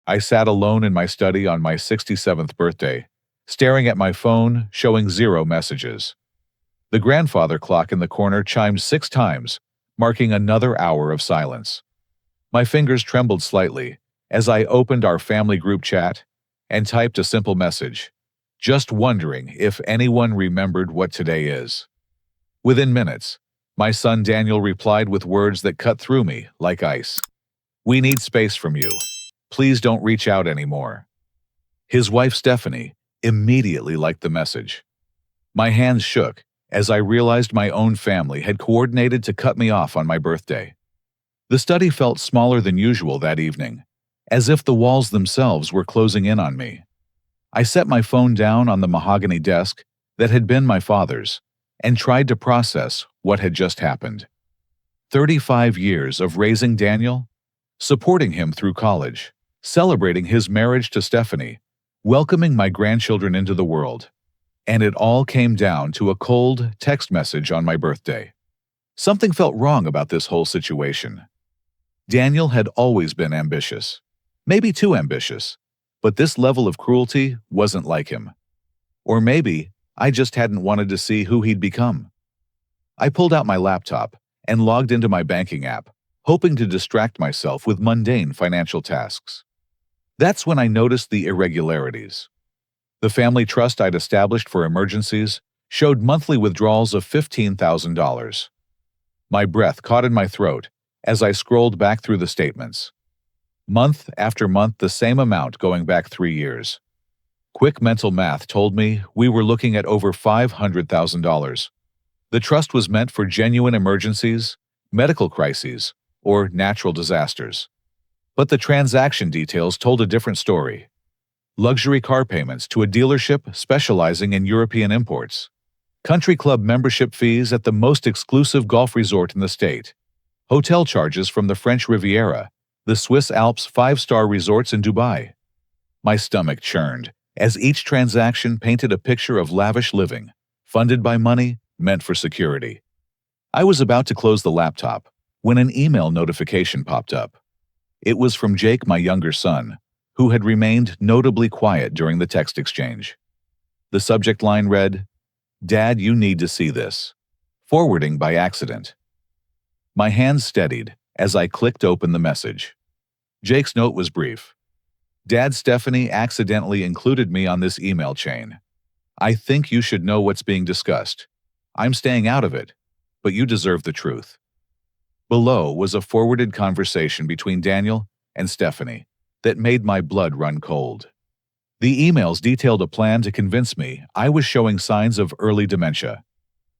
I sat alone in my study on my 67th birthday, staring at my phone, showing 0 messages. The grandfather clock in the corner chimed 6 times, marking another hour of silence. My fingers trembled slightly as I opened our family group chat and typed a simple message, just wondering if anyone remembered what today is. Within minutes, my son Daniel replied with words that cut through me like ice. "We need space from you. Please don't reach out anymore." His wife Stephanie immediately liked the message. My hands shook as I realized my own family had coordinated to cut me off on my birthday. The study felt smaller than usual that evening, as if the walls themselves were closing in on me. I set my phone down on the mahogany desk that had been my father's and tried to process what had just happened. 35 years of raising Daniel, supporting him through college, celebrating his marriage to Stephanie, welcoming my grandchildren into the world, and it all came down to a cold text message on my birthday. Something felt wrong about this whole situation. Daniel had always been ambitious, maybe too ambitious, but this level of cruelty wasn't like him. Or maybe I just hadn't wanted to see who he'd become. I pulled out my laptop and logged into my banking app, hoping to distract myself with mundane financial tasks. That's when I noticed the irregularities. The family trust I'd established for emergencies showed monthly withdrawals of $15,000. My breath caught in my throat as I scrolled back through the statements. Month after month, the same amount going back 3 years. Quick mental math told me we were looking at over $500,000. The trust was meant for genuine emergencies, medical crises, or natural disasters. But the transaction details told a different story. Luxury car payments to a dealership specializing in European imports. Country club membership fees at the most exclusive golf resort in the state. Hotel charges from the French Riviera, the Swiss Alps 5-star resorts in Dubai. My stomach churned as each transaction painted a picture of lavish living, funded by money meant for security. I was about to close the laptop when an email notification popped up. It was from Jake, my younger son, who had remained notably quiet during the text exchange. The subject line read, "Dad, you need to see this." Forwarding by accident. My hands steadied as I clicked open the message. Jake's note was brief. "Dad, Stephanie accidentally included me on this email chain. I think you should know what's being discussed. I'm staying out of it, but you deserve the truth." Below was a forwarded conversation between Daniel and Stephanie that made my blood run cold. The emails detailed a plan to convince me I was showing signs of early dementia.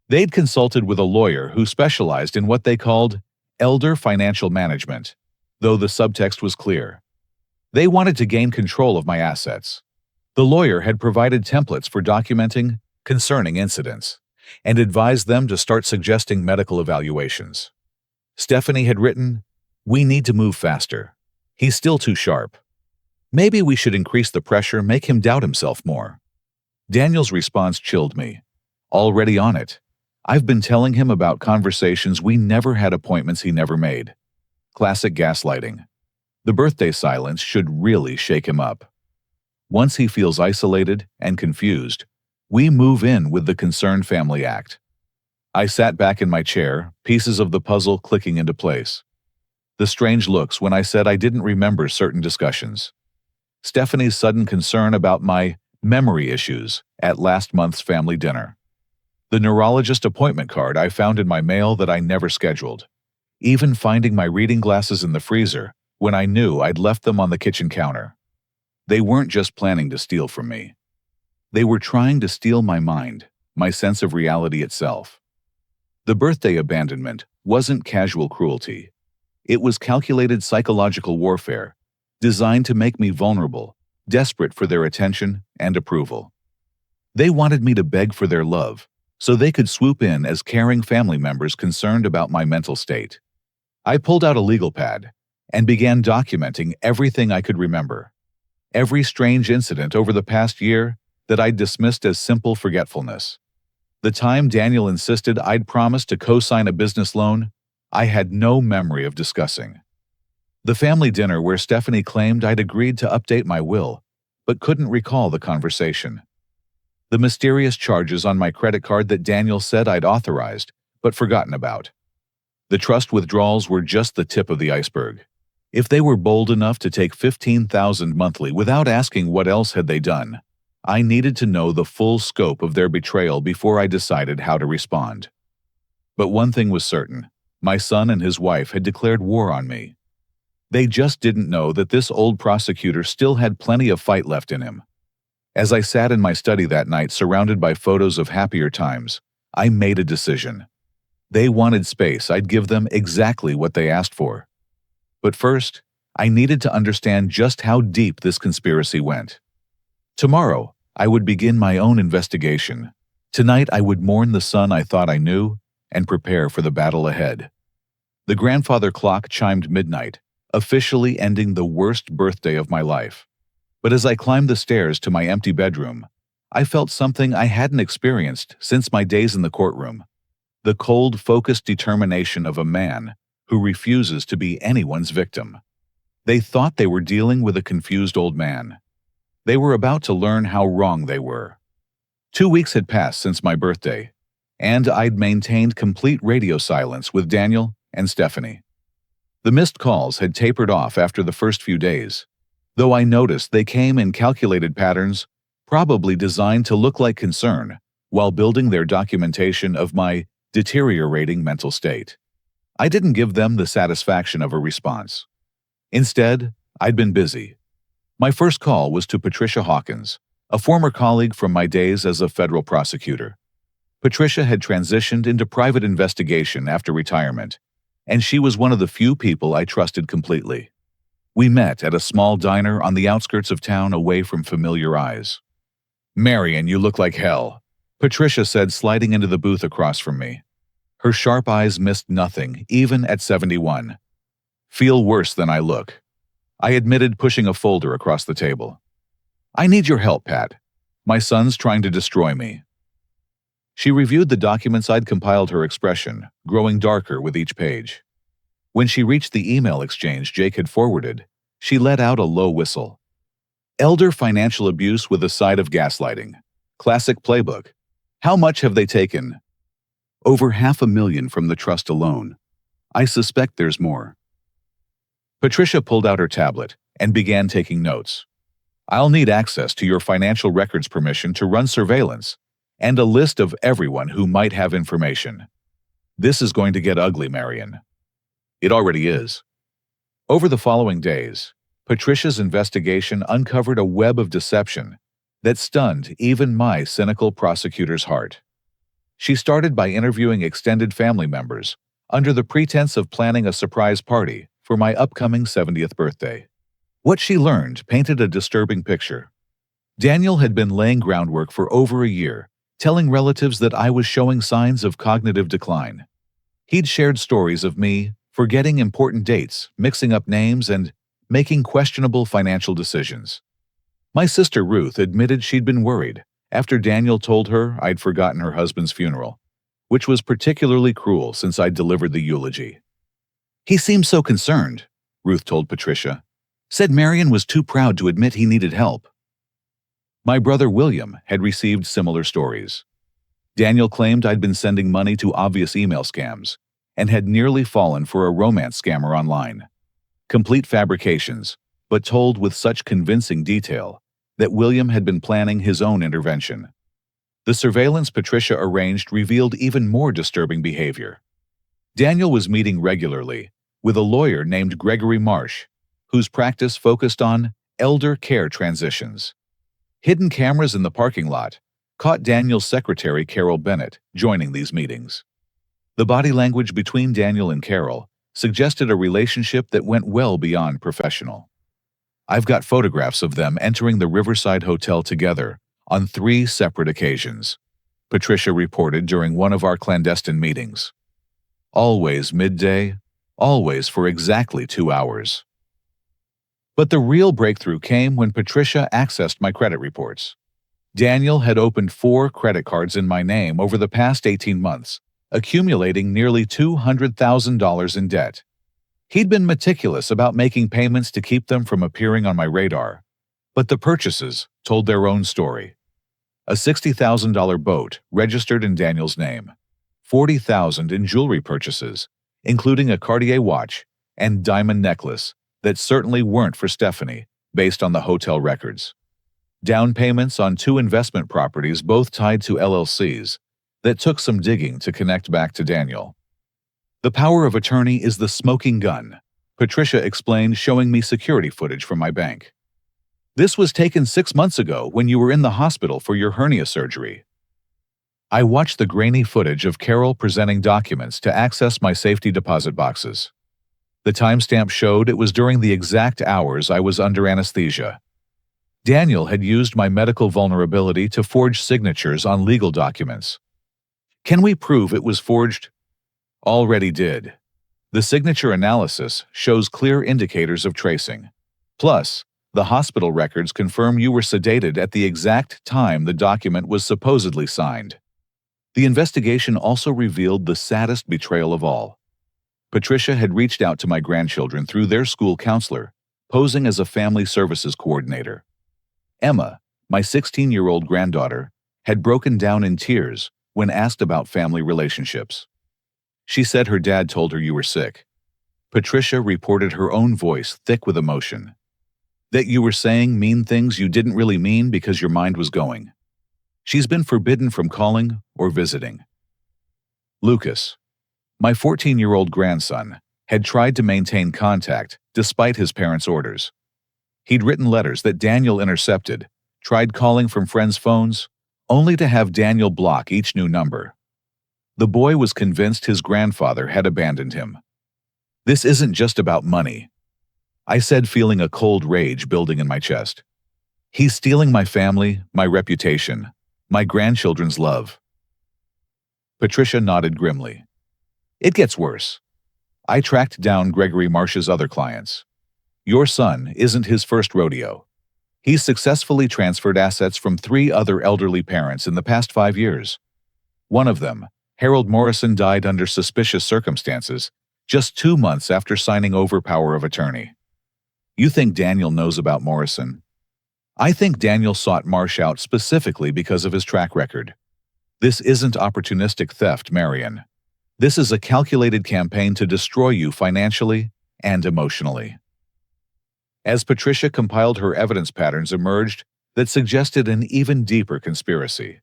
They'd consulted with a lawyer who specialized in what they called elder financial management, though the subtext was clear. They wanted to gain control of my assets. The lawyer had provided templates for documenting concerning incidents and advised them to start suggesting medical evaluations. Stephanie had written, "We need to move faster. He's still too sharp. Maybe we should increase the pressure, make him doubt himself more." Daniel's response chilled me. "Already on it. I've been telling him about conversations we never had, appointments he never made." Classic gaslighting. The birthday silence should really shake him up. Once he feels isolated and confused, we move in with the Concerned Family Act. I sat back in my chair, pieces of the puzzle clicking into place. The strange looks when I said I didn't remember certain discussions. Stephanie's sudden concern about my memory issues at last month's family dinner. The neurologist appointment card I found in my mail that I never scheduled. Even finding my reading glasses in the freezer when I knew I'd left them on the kitchen counter. They weren't just planning to steal from me. They were trying to steal my mind, my sense of reality itself. The birthday abandonment wasn't casual cruelty. It was calculated psychological warfare, designed to make me vulnerable, desperate for their attention and approval. They wanted me to beg for their love, so they could swoop in as caring family members concerned about my mental state. I pulled out a legal pad and began documenting everything I could remember. Every strange incident over the past year that I'd dismissed as simple forgetfulness. The time Daniel insisted I'd promised to co-sign a business loan, I had no memory of discussing. The family dinner where Stephanie claimed I'd agreed to update my will, but couldn't recall the conversation. The mysterious charges on my credit card that Daniel said I'd authorized, but forgotten about. The trust withdrawals were just the tip of the iceberg. If they were bold enough to take $15,000 monthly without asking what else had they done, I needed to know the full scope of their betrayal before I decided how to respond. But one thing was certain: my son and his wife had declared war on me. They just didn't know that this old prosecutor still had plenty of fight left in him. As I sat in my study that night surrounded by photos of happier times, I made a decision. They wanted space. I'd give them exactly what they asked for. But first, I needed to understand just how deep this conspiracy went. Tomorrow, I would begin my own investigation. Tonight, I would mourn the son I thought I knew and prepare for the battle ahead. The grandfather clock chimed midnight, officially ending the worst birthday of my life. But as I climbed the stairs to my empty bedroom, I felt something I hadn't experienced since my days in the courtroom: the cold, focused determination of a man who refuses to be anyone's victim. They thought they were dealing with a confused old man. They were about to learn how wrong they were. 2 weeks had passed since my birthday, and I'd maintained complete radio silence with Daniel and Stephanie. The missed calls had tapered off after the first few days, though I noticed they came in calculated patterns, probably designed to look like concern while building their documentation of my deteriorating mental state. I didn't give them the satisfaction of a response. Instead, I'd been busy. My first call was to Patricia Hawkins, a former colleague from my days as a federal prosecutor. Patricia had transitioned into private investigation after retirement, and she was one of the few people I trusted completely. We met at a small diner on the outskirts of town away from familiar eyes. "Marion, you look like hell," Patricia said, sliding into the booth across from me. Her sharp eyes missed nothing, even at 71. "Feel worse than I look," I admitted, pushing a folder across the table. "I need your help, Pat. My son's trying to destroy me." She reviewed the documents I'd compiled, her expression growing darker with each page. When she reached the email exchange Jake had forwarded, she let out a low whistle. "Elder financial abuse with a side of gaslighting. Classic playbook. How much have they taken?" "Over $500,000 from the trust alone. I suspect there's more." Patricia pulled out her tablet and began taking notes. "I'll need access to your financial records, permission to run surveillance, and a list of everyone who might have information. This is going to get ugly, Marion." It already is. Over the following days, Patricia's investigation uncovered a web of deception that stunned even my cynical prosecutor's heart. She started by interviewing extended family members under the pretense of planning a surprise party for my upcoming 70th birthday. What she learned painted a disturbing picture. Daniel had been laying groundwork for over a year, telling relatives that I was showing signs of cognitive decline. He'd shared stories of me forgetting important dates, mixing up names, and making questionable financial decisions. My sister Ruth admitted she'd been worried after Daniel told her I'd forgotten her husband's funeral, which was particularly cruel since I'd delivered the eulogy. "He seemed so concerned," Ruth told Patricia. "Said Marion was too proud to admit he needed help." My brother William had received similar stories. Daniel claimed I'd been sending money to obvious email scams and had nearly fallen for a romance scammer online. Complete fabrications, but told with such convincing detail that William had been planning his own intervention. The surveillance Patricia arranged revealed even more disturbing behavior. Daniel was meeting regularly with a lawyer named Gregory Marsh, whose practice focused on elder care transitions. Hidden cameras in the parking lot caught Daniel's secretary, Carol Bennett, joining these meetings. The body language between Daniel and Carol suggested a relationship that went well beyond professional. "I've got photographs of them entering the Riverside Hotel together on 3 separate occasions," Patricia reported during one of our clandestine meetings. "Always midday, always for exactly 2 hours. But the real breakthrough came when Patricia accessed my credit reports. Daniel had opened 4 credit cards in my name over the past 18 months, accumulating nearly $200,000 in debt. He'd been meticulous about making payments to keep them from appearing on my radar, but the purchases told their own story. A $60,000 boat registered in Daniel's name, $40,000 in jewelry purchases, including a Cartier watch and diamond necklace that certainly weren't for Stephanie, based on the hotel records. Down payments on 2 investment properties, both tied to LLCs, that took some digging to connect back to Daniel. The power of attorney is the smoking gun, Patricia explained, showing me security footage from my bank. This was taken 6 months ago when you were in the hospital for your hernia surgery. I watched the grainy footage of Carol presenting documents to access my safety deposit boxes. The timestamp showed it was during the exact hours I was under anesthesia. Daniel had used my medical vulnerability to forge signatures on legal documents. Can we prove it was forged? Already did. The signature analysis shows clear indicators of tracing. Plus, the hospital records confirm you were sedated at the exact time the document was supposedly signed. The investigation also revealed the saddest betrayal of all. Patricia had reached out to my grandchildren through their school counselor, posing as a family services coordinator. Emma, my 16-year-old granddaughter, had broken down in tears when asked about family relationships. She said her dad told her you were sick. Patricia reported her own voice thick with emotion. That you were saying mean things you didn't really mean because your mind was going. She's been forbidden from calling or visiting. Lucas, my 14-year-old grandson, had tried to maintain contact despite his parents' orders. He'd written letters that Daniel intercepted, tried calling from friends' phones, only to have Daniel block each new number. The boy was convinced his grandfather had abandoned him. This isn't just about money, I said, feeling a cold rage building in my chest. He's stealing my family, my reputation, my grandchildren's love. Patricia nodded grimly. It gets worse. I tracked down Gregory Marsh's other clients. Your son isn't his first rodeo. He's successfully transferred assets from 3 other elderly parents in the past 5 years. One of them, Harold Morrison, died under suspicious circumstances just 2 months after signing over power of attorney. You think Daniel knows about Morrison? I think Daniel sought Marsh out specifically because of his track record. This isn't opportunistic theft, Marion. This is a calculated campaign to destroy you financially and emotionally. As Patricia compiled her evidence, patterns emerged that suggested an even deeper conspiracy.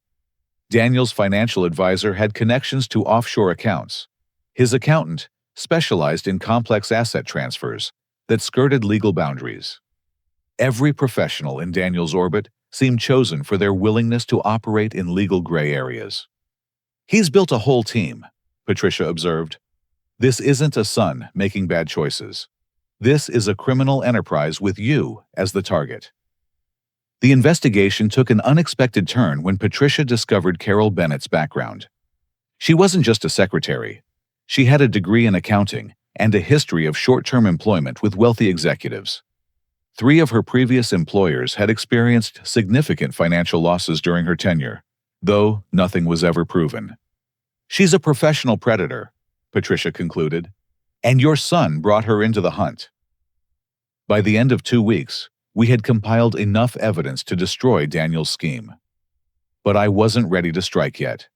Daniel's financial advisor had connections to offshore accounts. His accountant specialized in complex asset transfers that skirted legal boundaries. Every professional in Daniel's orbit seemed chosen for their willingness to operate in legal gray areas. He's built a whole team, Patricia observed. This isn't a son making bad choices. This is a criminal enterprise with you as the target. The investigation took an unexpected turn when Patricia discovered Carol Bennett's background. She wasn't just a secretary. She had a degree in accounting and a history of short-term employment with wealthy executives. 3 of her previous employers had experienced significant financial losses during her tenure, though nothing was ever proven. She's a professional predator, Patricia concluded, and your son brought her into the hunt. By the end of 2 weeks, we had compiled enough evidence to destroy Daniel's scheme. But I wasn't ready to strike yet.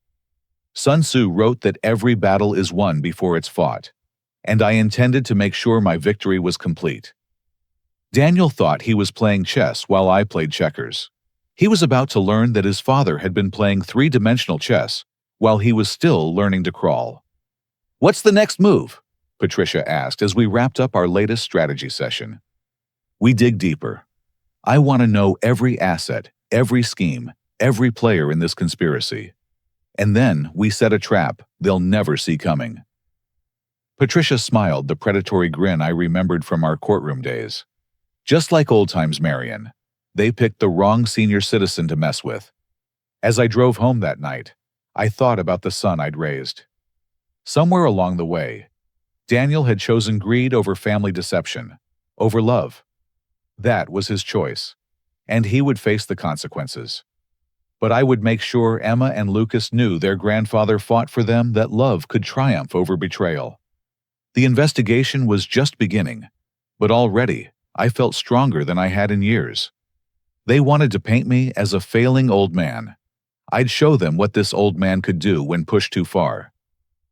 Sun Tzu wrote that every battle is won before it's fought, and I intended to make sure my victory was complete. Daniel thought he was playing chess while I played checkers. He was about to learn that his father had been playing 3-dimensional chess while he was still learning to crawl. What's the next move? Patricia asked as we wrapped up our latest strategy session. We dig deeper. I want to know every asset, every scheme, every player in this conspiracy. And then we set a trap they'll never see coming. Patricia smiled, the predatory grin I remembered from our courtroom days. Just like old times, Marion, they picked the wrong senior citizen to mess with. As I drove home that night, I thought about the son I'd raised. Somewhere along the way, Daniel had chosen greed over family deception, over love. That was his choice, and he would face the consequences. But I would make sure Emma and Lucas knew their grandfather fought for them, that love could triumph over betrayal. The investigation was just beginning, but already I felt stronger than I had in years. They wanted to paint me as a failing old man. I'd show them what this old man could do when pushed too far.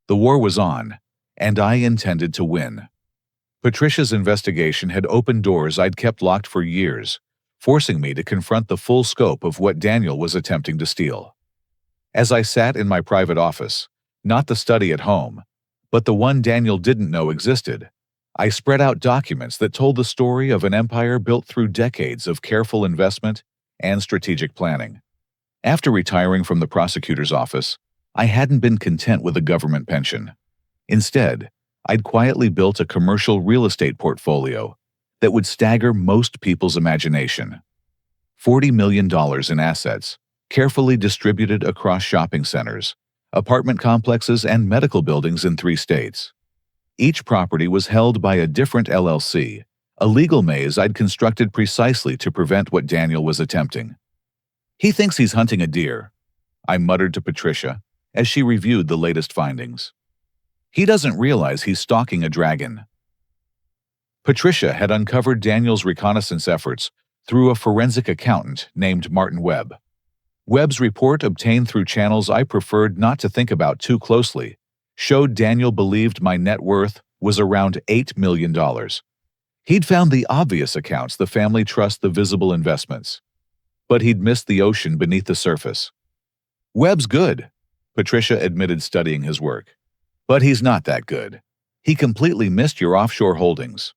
The war was on, and I intended to win. Patricia's investigation had opened doors I'd kept locked for years, forcing me to confront the full scope of what Daniel was attempting to steal. As I sat in my private office, not the study at home, but the one Daniel didn't know existed, I spread out documents that told the story of an empire built through decades of careful investment and strategic planning. After retiring from the prosecutor's office, I hadn't been content with a government pension. Instead, I'd quietly built a commercial real estate portfolio that would stagger most people's imagination. $40 million in assets, carefully distributed across shopping centers, apartment complexes, and medical buildings in 3 states. Each property was held by a different LLC, a legal maze I'd constructed precisely to prevent what Daniel was attempting. "He thinks he's hunting a deer," I muttered to Patricia as she reviewed the latest findings. "He doesn't realize he's stalking a dragon." Patricia had uncovered Daniel's reconnaissance efforts through a forensic accountant named Martin Webb. Webb's report, obtained through channels I preferred not to think about too closely, showed Daniel believed my net worth was around $8 million. He'd found the obvious accounts the family trusts the visible investments, but he'd missed the ocean beneath the surface. "Webb's good," Patricia admitted, studying his work. "But he's not that good. He completely missed your offshore holdings."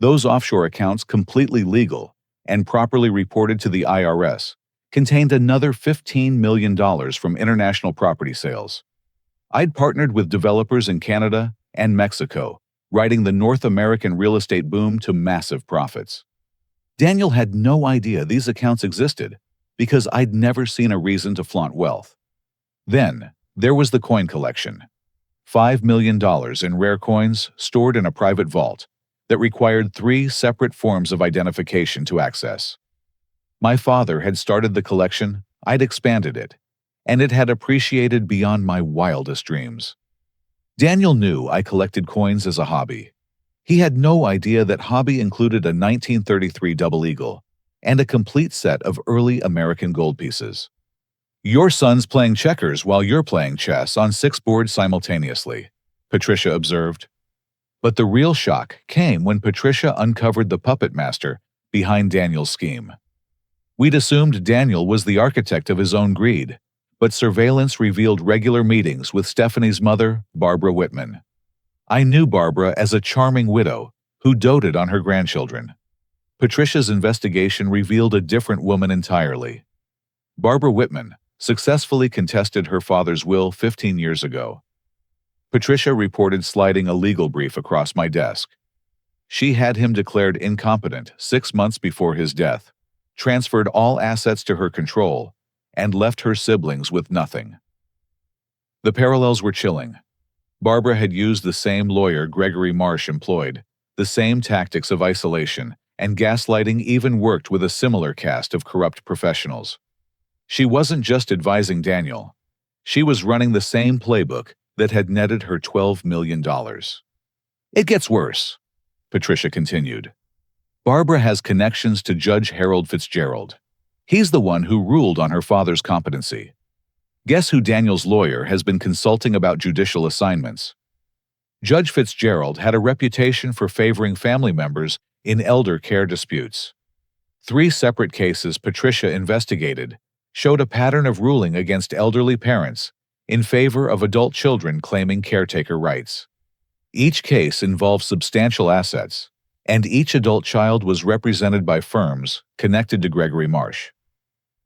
Those offshore accounts, completely legal and properly reported to the IRS, contained another $15 million from international property sales. I'd partnered with developers in Canada and Mexico, riding the North American real estate boom to massive profits. Daniel had no idea these accounts existed because I'd never seen a reason to flaunt wealth. Then, there was the coin collection. $5 million in rare coins stored in a private vault that required 3 separate forms of identification to access. My father had started the collection, I'd expanded it, and it had appreciated beyond my wildest dreams. Daniel knew I collected coins as a hobby. He had no idea that hobby included a 1933 double eagle and a complete set of early American gold pieces. "Your son's playing checkers while you're playing chess on 6 boards simultaneously," Patricia observed. But the real shock came when Patricia uncovered the puppet master behind Daniel's scheme. We'd assumed Daniel was the architect of his own greed, but surveillance revealed regular meetings with Stephanie's mother, Barbara Whitman. I knew Barbara as a charming widow who doted on her grandchildren. Patricia's investigation revealed a different woman entirely. Barbara Whitman successfully contested her father's will 15 years ago. Patricia reported sliding a legal brief across my desk. She had him declared incompetent 6 months before his death, transferred all assets to her control, and left her siblings with nothing. The parallels were chilling. Barbara had used the same lawyer Gregory Marsh employed, the same tactics of isolation and gaslighting, even worked with a similar cast of corrupt professionals. She wasn't just advising Daniel. She was running the same playbook that had netted her $12 million. "It gets worse," Patricia continued. "Barbara has connections to Judge Harold Fitzgerald. He's the one who ruled on her father's competency. Guess who Daniel's lawyer has been consulting about judicial assignments? Judge Fitzgerald had a reputation for favoring family members in elder care disputes. 3 separate cases Patricia investigated showed a pattern of ruling against elderly parents in favor of adult children claiming caretaker rights. Each case involved substantial assets, and each adult child was represented by firms connected to Gregory Marsh.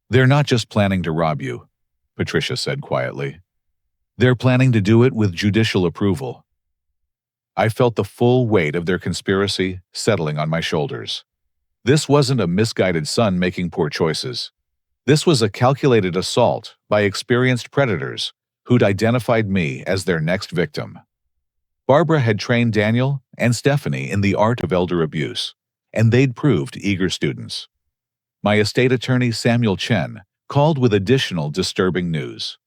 "They're not just planning to rob you," Patricia said quietly. "They're planning to do it with judicial approval." I felt the full weight of their conspiracy settling on my shoulders. This wasn't a misguided son making poor choices. This was a calculated assault by experienced predators who'd identified me as their next victim. Barbara had trained Daniel and Stephanie in the art of elder abuse, and they'd proved eager students. My estate attorney, Samuel Chen, called with additional disturbing news.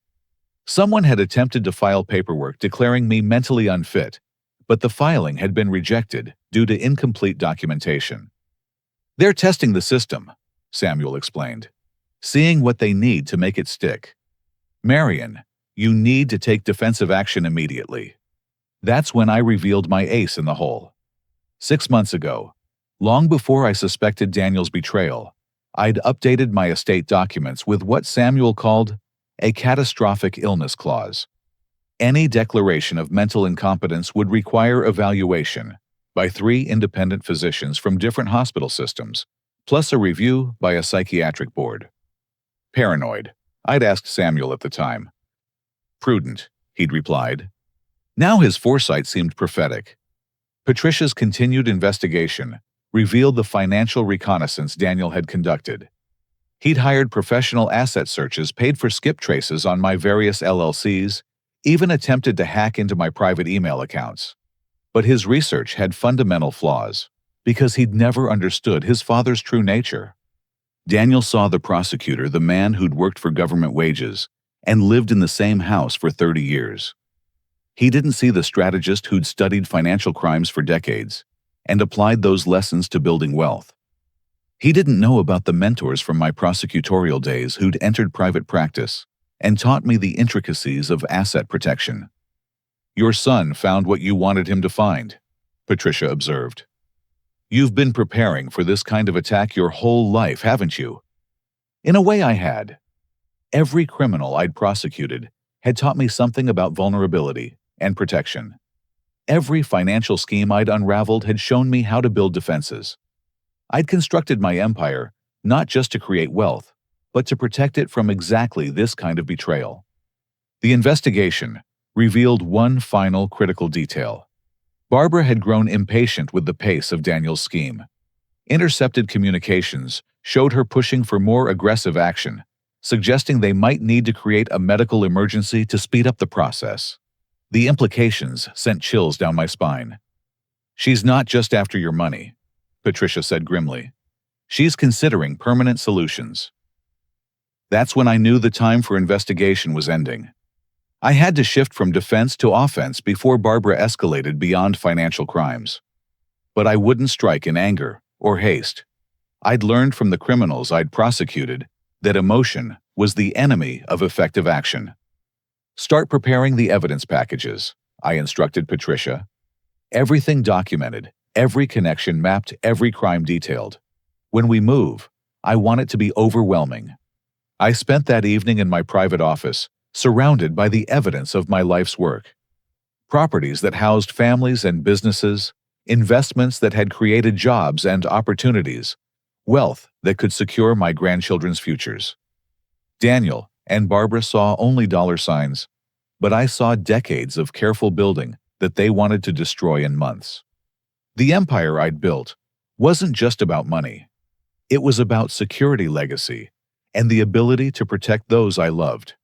Someone had attempted to file paperwork declaring me mentally unfit, but the filing had been rejected due to incomplete documentation. "They're testing the system," Samuel explained, "seeing what they need to make it stick. Marion, you need to take defensive action immediately." That's when I revealed my ace in the hole. 6 months ago, long before I suspected Daniel's betrayal, I'd updated my estate documents with what Samuel called a catastrophic illness clause. Any declaration of mental incompetence would require evaluation by 3 independent physicians from different hospital systems, plus a review by a psychiatric board. Paranoid, I'd asked Samuel at the time. Prudent, he'd replied. Now his foresight seemed prophetic. Patricia's continued investigation revealed the financial reconnaissance Daniel had conducted. He'd hired professional asset searches, paid for skip traces on my various LLCs, even attempted to hack into my private email accounts. But his research had fundamental flaws, because he'd never understood his father's true nature. Daniel saw the prosecutor, the man who'd worked for government wages and lived in the same house for 30 years. He didn't see the strategist who'd studied financial crimes for decades and applied those lessons to building wealth. He didn't know about the mentors from my prosecutorial days who'd entered private practice and taught me the intricacies of asset protection. "Your son found what you wanted him to find," Patricia observed. "You've been preparing for this kind of attack your whole life, haven't you?" In a way, I had. Every criminal I'd prosecuted had taught me something about vulnerability and protection. Every financial scheme I'd unraveled had shown me how to build defenses. I'd constructed my empire not just to create wealth, but to protect it from exactly this kind of betrayal. The investigation revealed one final critical detail. Barbara had grown impatient with the pace of Daniel's scheme. Intercepted communications showed her pushing for more aggressive action, suggesting they might need to create a medical emergency to speed up the process. The implications sent chills down my spine. "She's not just after your money," Patricia said grimly. "She's considering permanent solutions." That's when I knew the time for investigation was ending. I had to shift from defense to offense before Barbara escalated beyond financial crimes. But I wouldn't strike in anger or haste. I'd learned from the criminals I'd prosecuted that emotion was the enemy of effective action. "Start preparing the evidence packages," I instructed Patricia. "Everything documented, every connection mapped, every crime detailed. When we move, I want it to be overwhelming." I spent that evening in my private office, surrounded by the evidence of my life's work. Properties that housed families and businesses, investments that had created jobs and opportunities, wealth that could secure my grandchildren's futures. Daniel and Barbara saw only dollar signs, but I saw decades of careful building that they wanted to destroy in months. The empire I'd built wasn't just about money. It was about security, legacy, and the ability to protect those I loved.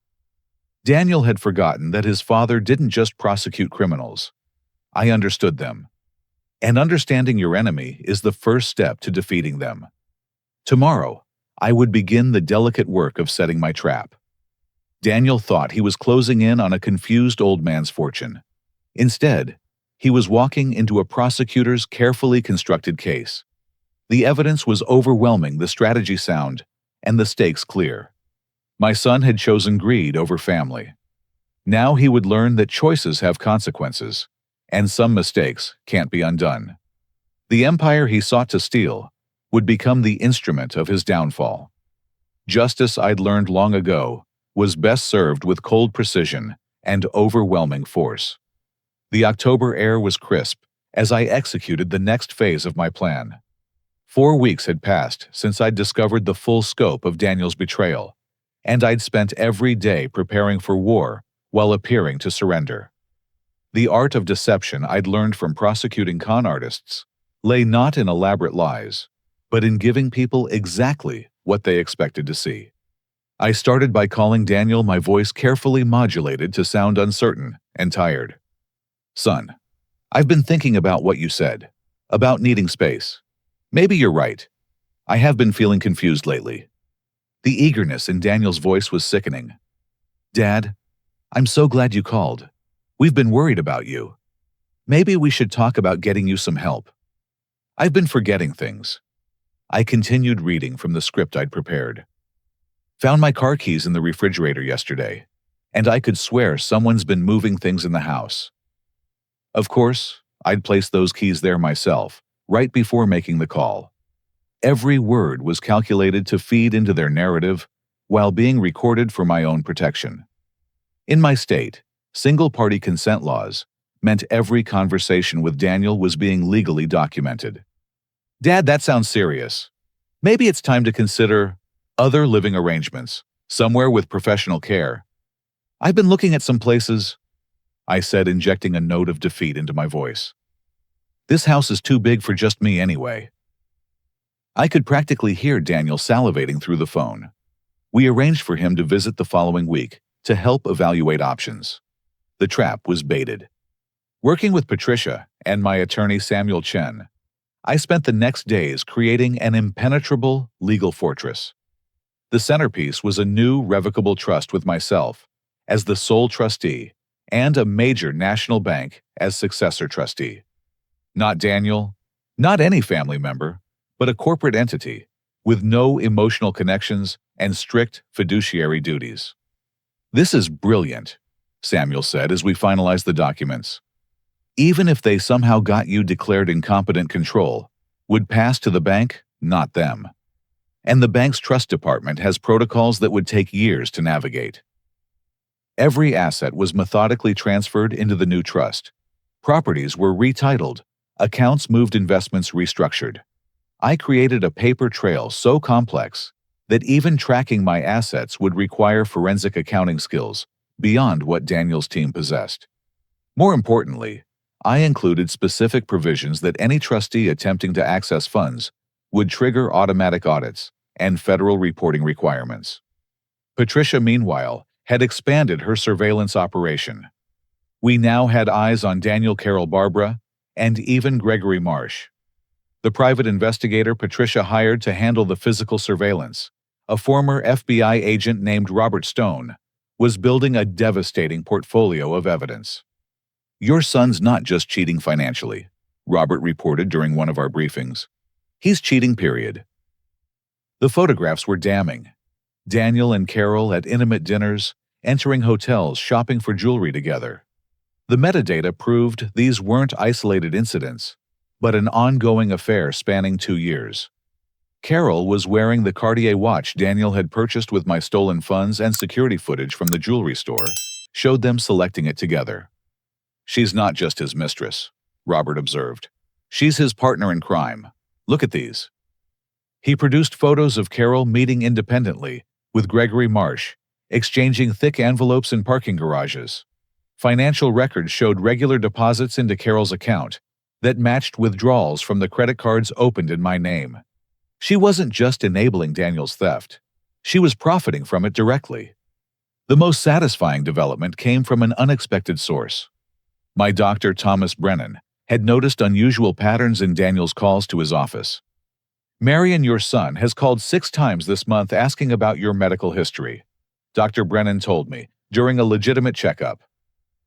Daniel had forgotten that his father didn't just prosecute criminals. I understood them. And understanding your enemy is the first step to defeating them. Tomorrow, I would begin the delicate work of setting my trap. Daniel thought he was closing in on a confused old man's fortune. Instead, he was walking into a prosecutor's carefully constructed case. The evidence was overwhelming, the strategy sound, and the stakes clear. My son had chosen greed over family. Now he would learn that choices have consequences, and some mistakes can't be undone. The empire he sought to steal would become the instrument of his downfall. Justice, I'd learned long ago, was best served with cold precision and overwhelming force. The October air was crisp as I executed the next phase of my plan. 4 weeks had passed since I'd discovered the full scope of Daniel's betrayal, and I'd spent every day preparing for war while appearing to surrender. The art of deception I'd learned from prosecuting con artists lay not in elaborate lies, but in giving people exactly what they expected to see. I started by calling Daniel, my voice carefully modulated to sound uncertain and tired. "Son, I've been thinking about what you said, about needing space. Maybe you're right. I have been feeling confused lately." The eagerness in Daniel's voice was sickening. "Dad, I'm so glad you called. We've been worried about you." Maybe we should talk about getting you some help. I've been forgetting things. I continued reading from the script I'd prepared. Found my car keys in the refrigerator yesterday, and I could swear someone's been moving things in the house. Of course, I'd placed those keys there myself, right before making the call. Every word was calculated to feed into their narrative while being recorded for my own protection. In my state, single-party consent laws meant every conversation with Daniel was being legally documented. Dad, that sounds serious. Maybe it's time to consider other living arrangements, somewhere with professional care. I've been looking at some places, I said, injecting a note of defeat into my voice. This house is too big for just me anyway. I could practically hear Daniel salivating through the phone. We arranged for him to visit the following week to help evaluate options. The trap was baited. Working with Patricia and my attorney Samuel Chen, I spent the next days creating an impenetrable legal fortress. The centerpiece was a new revocable trust with myself as the sole trustee and a major national bank as successor trustee. Not Daniel, not any family member, but a corporate entity with no emotional connections and strict fiduciary duties. This is brilliant, Samuel said as we finalized the documents. Even if they somehow got you declared incompetent, control would pass to the bank, not them. And the bank's trust department has protocols that would take years to navigate. Every asset was methodically transferred into the new trust. Properties were retitled, accounts moved, investments restructured. I created a paper trail so complex that even tracking my assets would require forensic accounting skills beyond what Daniel's team possessed. More importantly, I included specific provisions that any trustee attempting to access funds would trigger automatic audits and federal reporting requirements. Patricia, meanwhile, had expanded her surveillance operation. We now had eyes on Daniel, Carol, Barbara, and even Gregory Marsh. The private investigator Patricia hired to handle the physical surveillance, a former FBI agent named Robert Stone, was building a devastating portfolio of evidence. Your son's not just cheating financially, Robert reported during one of our briefings. He's cheating, period. The photographs were damning. Daniel and Carol at intimate dinners, entering hotels, shopping for jewelry together. The metadata proved these weren't isolated incidents, but an ongoing affair spanning 2 years. Carol was wearing the Cartier watch Daniel had purchased with my stolen funds, and security footage from the jewelry store showed them selecting it together. She's not just his mistress, Robert observed. She's his partner in crime. Look at these. He produced photos of Carol meeting independently with Gregory Marsh, exchanging thick envelopes in parking garages. Financial records showed regular deposits into Carol's account that matched withdrawals from the credit cards opened in my name. She wasn't just enabling Daniel's theft. She was profiting from it directly. The most satisfying development came from an unexpected source. My doctor, Thomas Brennan, had noticed unusual patterns in Daniel's calls to his office. Marion, your son, has called 6 times this month asking about your medical history, Dr. Brennan told me during a legitimate checkup.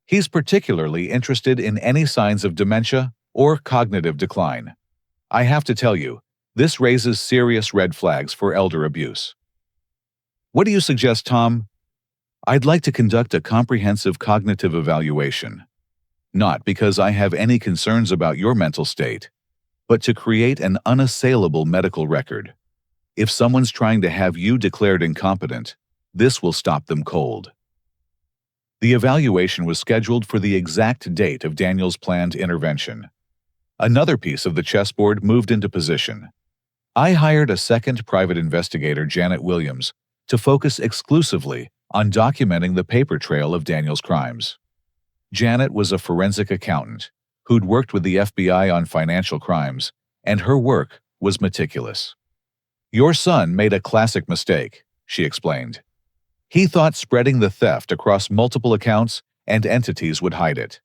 He's particularly interested in any signs of dementia or cognitive decline. I have to tell you, this raises serious red flags for elder abuse. What do you suggest, Tom? I'd like to conduct a comprehensive cognitive evaluation. Not because I have any concerns about your mental state, but to create an unassailable medical record. If someone's trying to have you declared incompetent, this will stop them cold. The evaluation was scheduled for the exact date of Daniel's planned intervention. Another piece of the chessboard moved into position. I hired a second private investigator, Janet Williams, to focus exclusively on documenting the paper trail of Daniel's crimes. Janet was a forensic accountant who'd worked with the FBI on financial crimes, and her work was meticulous. Your son made a classic mistake, she explained. He thought spreading the theft across multiple accounts and entities would hide it.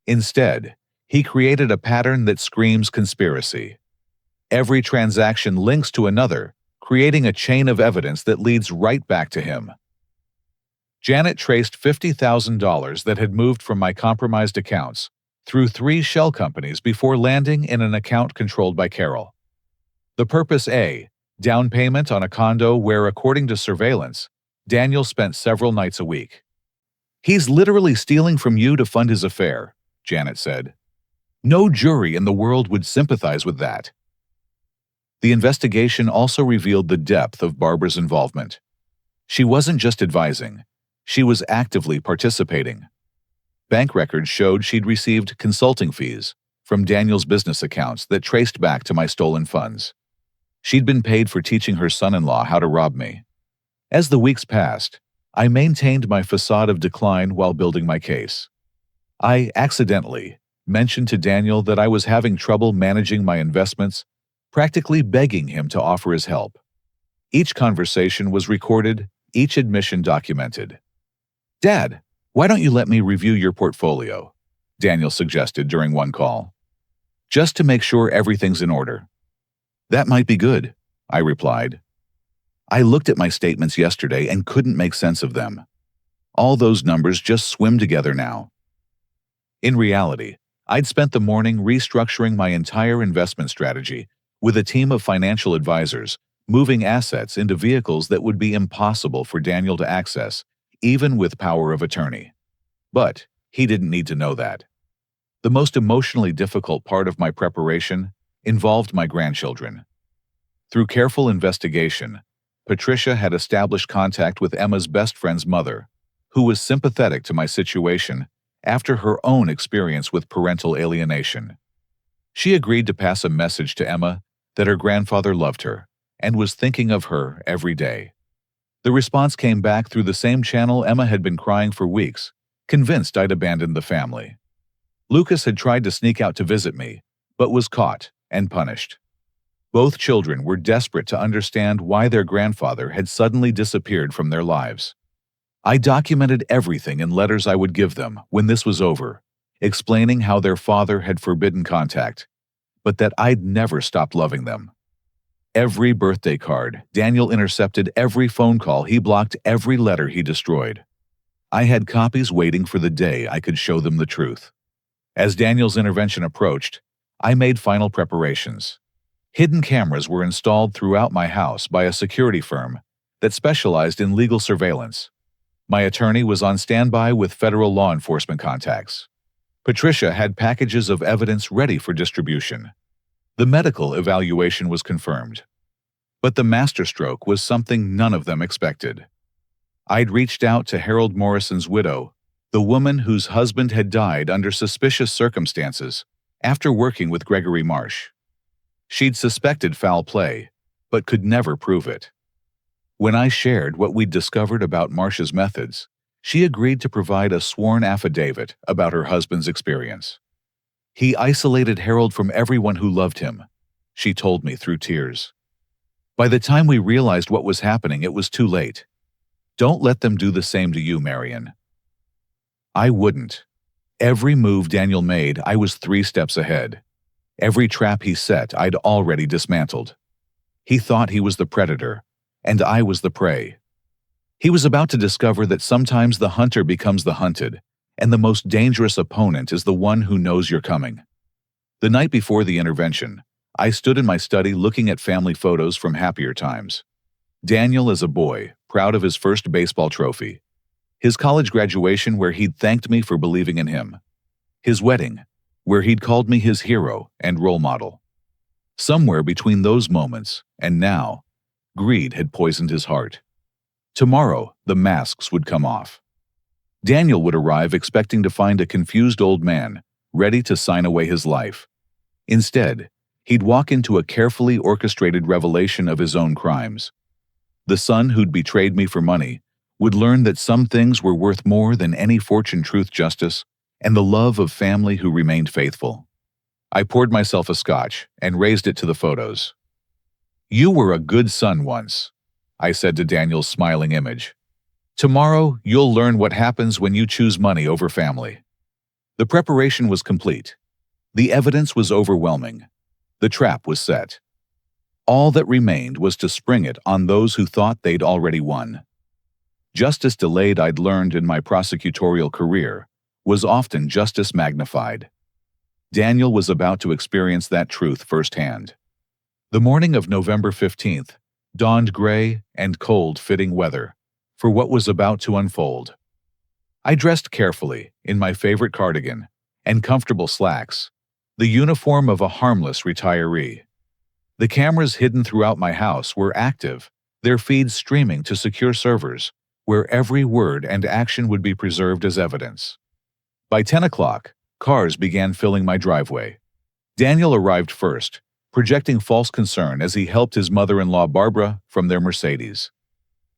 Instead, he created a pattern that screams conspiracy. Every transaction links to another, creating a chain of evidence that leads right back to him. Janet traced $50,000 that had moved from my compromised accounts through 3 shell companies before landing in an account controlled by Carol. The purpose: A, down payment on a condo where, according to surveillance, Daniel spent several nights a week. "He's literally stealing from you to fund his affair," Janet said. "No jury in the world would sympathize with that." The investigation also revealed the depth of Barbara's involvement. She wasn't just advising, she was actively participating. Bank records showed she'd received consulting fees from Daniel's business accounts that traced back to my stolen funds. She'd been paid for teaching her son-in-law how to rob me. As the weeks passed, I maintained my facade of decline while building my case. I accidentally mentioned to Daniel that I was having trouble managing my investments, practically begging him to offer his help. Each conversation was recorded, each admission documented. "Dad, why don't you let me review your portfolio?" Daniel suggested during one call. "Just to make sure everything's in order." "That might be good," I replied. I looked at my statements yesterday and couldn't make sense of them. All those numbers just swim together now. In reality, I'd spent the morning restructuring my entire investment strategy with a team of financial advisors, moving assets into vehicles that would be impossible for Daniel to access, even with power of attorney. But he didn't need to know that. The most emotionally difficult part of my preparation involved my grandchildren. Through careful investigation, Patricia had established contact with Emma's best friend's mother, who was sympathetic to my situation after her own experience with parental alienation. She agreed to pass a message to Emma that her grandfather loved her and was thinking of her every day. The response came back through the same channel Emma had been crying for weeks, convinced I'd abandoned the family. Lucas had tried to sneak out to visit me, but was caught and punished. Both children were desperate to understand why their grandfather had suddenly disappeared from their lives. I documented everything in letters I would give them when this was over, explaining how their father had forbidden contact, but that I'd never stopped loving them. Every birthday card, Daniel intercepted every phone call he blocked, every letter he destroyed. I had copies waiting for the day I could show them the truth. As Daniel's intervention approached, I made final preparations. Hidden cameras were installed throughout my house by a security firm that specialized in legal surveillance. My attorney was on standby with federal law enforcement contacts. Patricia had packages of evidence ready for distribution. The medical evaluation was confirmed. But the masterstroke was something none of them expected. I'd reached out to Harold Morrison's widow, the woman whose husband had died under suspicious circumstances after working with Gregory Marsh. She'd suspected foul play, but could never prove it. When I shared what we'd discovered about Marsh's methods, she agreed to provide a sworn affidavit about her husband's experience. "He isolated Harold from everyone who loved him," she told me through tears. "By the time we realized what was happening, it was too late. Don't let them do the same to you, Marion." I wouldn't. Every move Daniel made, I was 3 steps ahead. Every trap he set, I'd already dismantled. He thought he was the predator, and I was the prey. He was about to discover that sometimes the hunter becomes the hunted, and the most dangerous opponent is the one who knows you're coming. The night before the intervention, I stood in my study looking at family photos from happier times. Daniel as a boy, proud of his first baseball trophy. His college graduation where he'd thanked me for believing in him. His wedding, where he'd called me his hero and role model. Somewhere between those moments and now, greed had poisoned his heart. Tomorrow, the masks would come off. Daniel would arrive expecting to find a confused old man, ready to sign away his life. Instead, he'd walk into a carefully orchestrated revelation of his own crimes. The son who'd betrayed me for money would learn that some things were worth more than any fortune, truth, justice, and the love of family who remained faithful. I poured myself a scotch and raised it to the photos. "You were a good son once," I said to Daniel's smiling image. "Tomorrow, you'll learn what happens when you choose money over family." The preparation was complete. The evidence was overwhelming. The trap was set. All that remained was to spring it on those who thought they'd already won. Justice delayed, I'd learned in my prosecutorial career, was often justice magnified. Daniel was about to experience that truth firsthand. The morning of November 15th dawned gray and cold-fitting weather for what was about to unfold. I dressed carefully in my favorite cardigan and comfortable slacks, the uniform of a harmless retiree. The cameras hidden throughout my house were active, their feeds streaming to secure servers, where every word and action would be preserved as evidence. By 10 o'clock, cars began filling my driveway. Daniel arrived first, projecting false concern as he helped his mother-in-law Barbara from their Mercedes.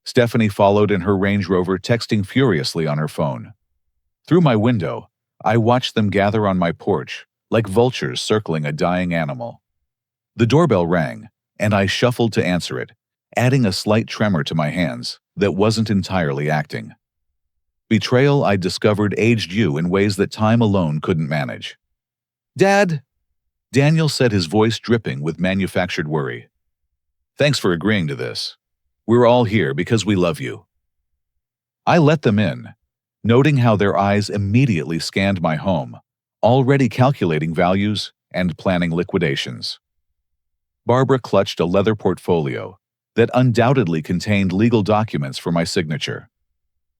Stephanie followed in her Range Rover, texting furiously on her phone. Through my window, I watched them gather on my porch, like vultures circling a dying animal. The doorbell rang, and I shuffled to answer it, adding a slight tremor to my hands that wasn't entirely acting. Betrayal, I discovered, aged you in ways that time alone couldn't manage. "Dad," Daniel said, his voice dripping with manufactured worry. "Thanks for agreeing to this. We're all here because we love you." I let them in, noting how their eyes immediately scanned my home, already calculating values and planning liquidations. Barbara clutched a leather portfolio that undoubtedly contained legal documents for my signature.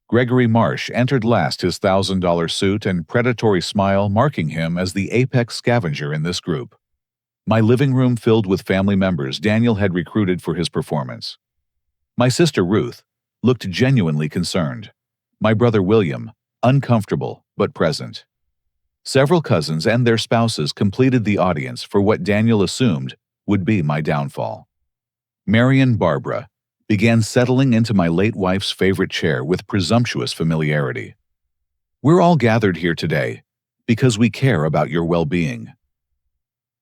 Gregory Marsh entered last, his $1,000 suit and predatory smile marking him as the apex scavenger in this group. My living room filled with family members Daniel had recruited for his performance. My sister Ruth looked genuinely concerned. My brother William, uncomfortable but present. Several cousins and their spouses completed the audience for what Daniel assumed would be my downfall. Marion Barbara began settling into my late wife's favorite chair with presumptuous familiarity. "We're all gathered here today because we care about your well-being."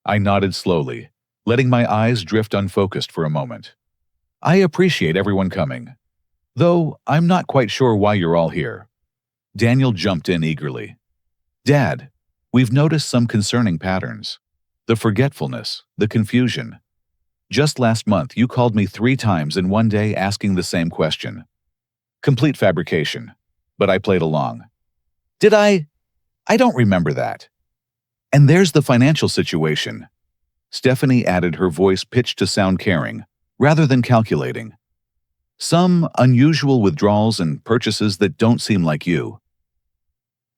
I nodded slowly, letting my eyes drift unfocused for a moment. "I appreciate everyone coming, though I'm not quite sure why you're all here." Daniel jumped in eagerly. "Dad, we've noticed some concerning patterns. The forgetfulness, the confusion. Just last month, you called me 3 times in one day asking the same question. Complete fabrication, but I played along." "Did I? I don't remember that." "And there's the financial situation." Stephanie added, her voice pitched to sound caring, rather than calculating. "Some unusual withdrawals and purchases that don't seem like you."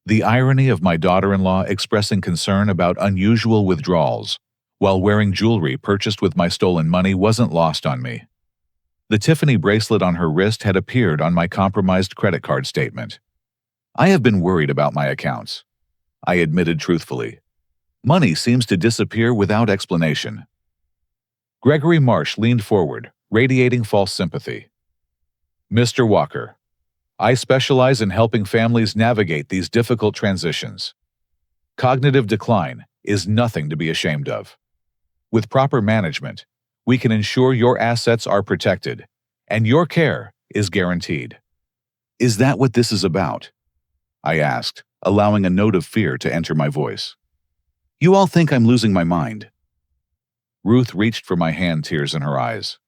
The irony of my daughter-in-law expressing concern about unusual withdrawals while wearing jewelry purchased with my stolen money wasn't lost on me. The Tiffany bracelet on her wrist had appeared on my compromised credit card statement. "I have been worried about my accounts," I admitted truthfully. "Money seems to disappear without explanation." Gregory Marsh leaned forward, radiating false sympathy. "Mr. Walker, I specialize in helping families navigate these difficult transitions. Cognitive decline is nothing to be ashamed of. With proper management, we can ensure your assets are protected, and your care is guaranteed." "Is that what this is about?" I asked, allowing a note of fear to enter my voice. "You all think I'm losing my mind." Ruth reached for my hand, tears in her eyes.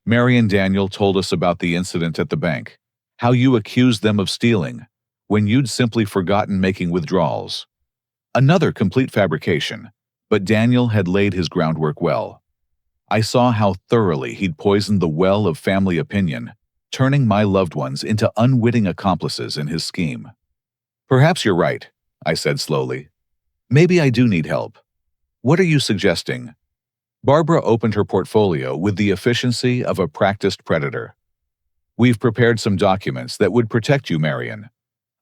"Marion, Daniel told us about the incident at the bank, how you accused them of stealing when you'd simply forgotten making withdrawals. Another complete fabrication, but Daniel had laid his groundwork well. I saw how thoroughly he'd poisoned the well of family opinion, turning my loved ones into unwitting accomplices in his scheme." "Perhaps you're right," I said slowly. "Maybe I do need help. What are you suggesting?" Barbara opened her portfolio with the efficiency of a practiced predator. "We've prepared some documents that would protect you, Marion.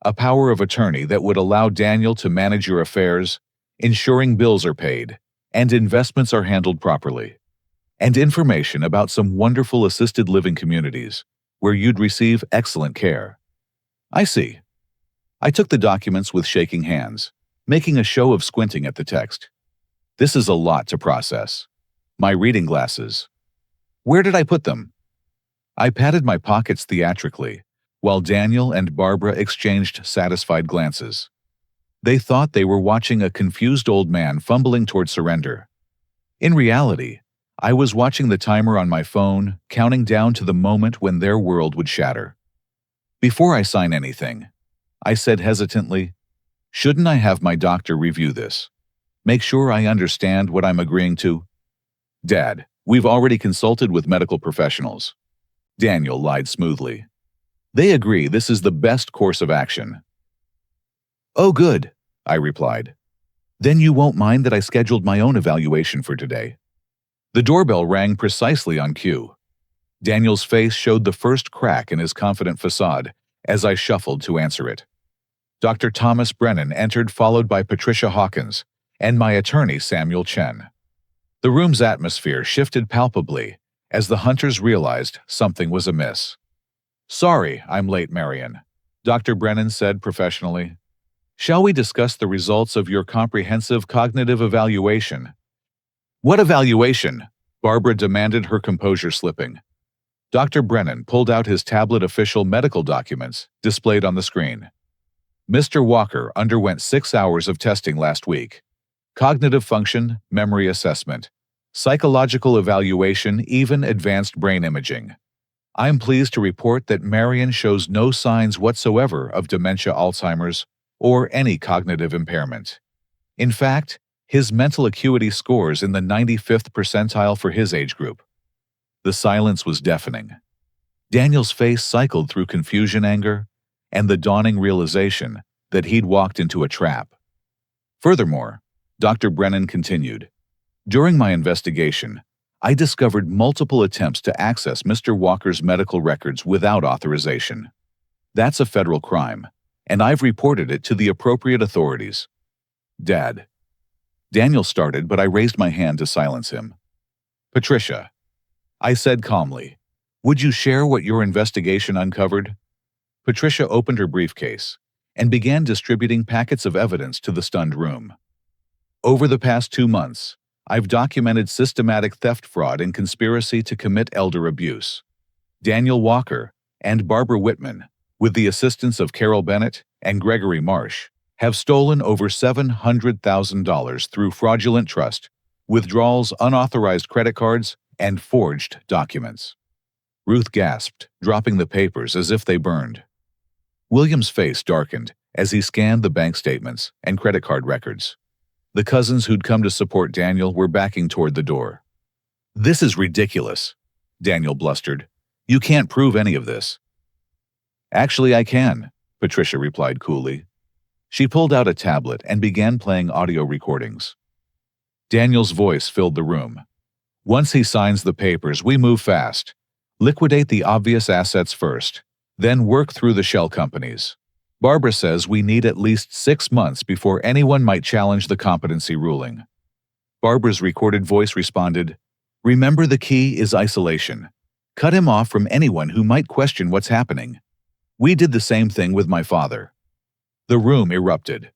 A power of attorney that would allow Daniel to manage your affairs, ensuring bills are paid and investments are handled properly. And information about some wonderful assisted living communities where you'd receive excellent care." "I see." I took the documents with shaking hands, making a show of squinting at the text. "This is a lot to process. My reading glasses. Where did I put them?" I patted my pockets theatrically, while Daniel and Barbara exchanged satisfied glances. They thought they were watching a confused old man fumbling toward surrender. In reality, I was watching the timer on my phone, counting down to the moment when their world would shatter. "Before I sign anything," I said hesitantly, "shouldn't I have my doctor review this?" Make sure I understand what I'm agreeing to. Dad, we've already consulted with medical professionals. Daniel lied smoothly. They agree this is the best course of action. Oh, good, I replied. Then you won't mind that I scheduled my own evaluation for today. The doorbell rang precisely on cue. Daniel's face showed the first crack in his confident facade as I shuffled to answer it. Dr. Thomas Brennan entered, followed by Patricia Hawkins and my attorney Samuel Chen. The room's atmosphere shifted palpably as the hunters realized something was amiss. Sorry, I'm late, Marion, Dr. Brennan said professionally. Shall we discuss the results of your comprehensive cognitive evaluation? What evaluation? Barbara demanded, her composure slipping. Dr. Brennan pulled out his tablet official medical documents displayed on the screen. Mr. Walker underwent 6 hours of testing last week. Cognitive function, memory assessment, psychological evaluation, even advanced brain imaging. I am pleased to report that Marion shows no signs whatsoever of dementia, Alzheimer's, or any cognitive impairment. In fact, his mental acuity scores in the 95th percentile for his age group. The silence was deafening. Daniel's face cycled through confusion, anger, and the dawning realization that he'd walked into a trap. Furthermore, Dr. Brennan continued, during my investigation, I discovered multiple attempts to access Mr. Walker's medical records without authorization. That's a federal crime, and I've reported it to the appropriate authorities. Dad. Daniel started, but I raised my hand to silence him. Patricia, I said calmly, would you share what your investigation uncovered? Patricia opened her briefcase and began distributing packets of evidence to the stunned room. Over the past 2 months, I've documented systematic theft, fraud, and conspiracy to commit elder abuse. Daniel Walker and Barbara Whitman, with the assistance of Carol Bennett and Gregory Marsh, have stolen over $700,000 through fraudulent trust, withdrawals, unauthorized credit cards, and forged documents. Ruth gasped, dropping the papers as if they burned. William's face darkened as he scanned the bank statements and credit card records. The cousins who'd come to support Daniel were backing toward the door. This is ridiculous, Daniel blustered. You can't prove any of this. Actually, I can, Patricia replied coolly. She pulled out a tablet and began playing audio recordings. Daniel's voice filled the room. Once he signs the papers, we move fast. Liquidate the obvious assets first, then work through the shell companies. Barbara says we need at least 6 months before anyone might challenge the competency ruling. Barbara's recorded voice responded, remember, the key is isolation. Cut him off from anyone who might question what's happening. We did the same thing with my father. The room erupted.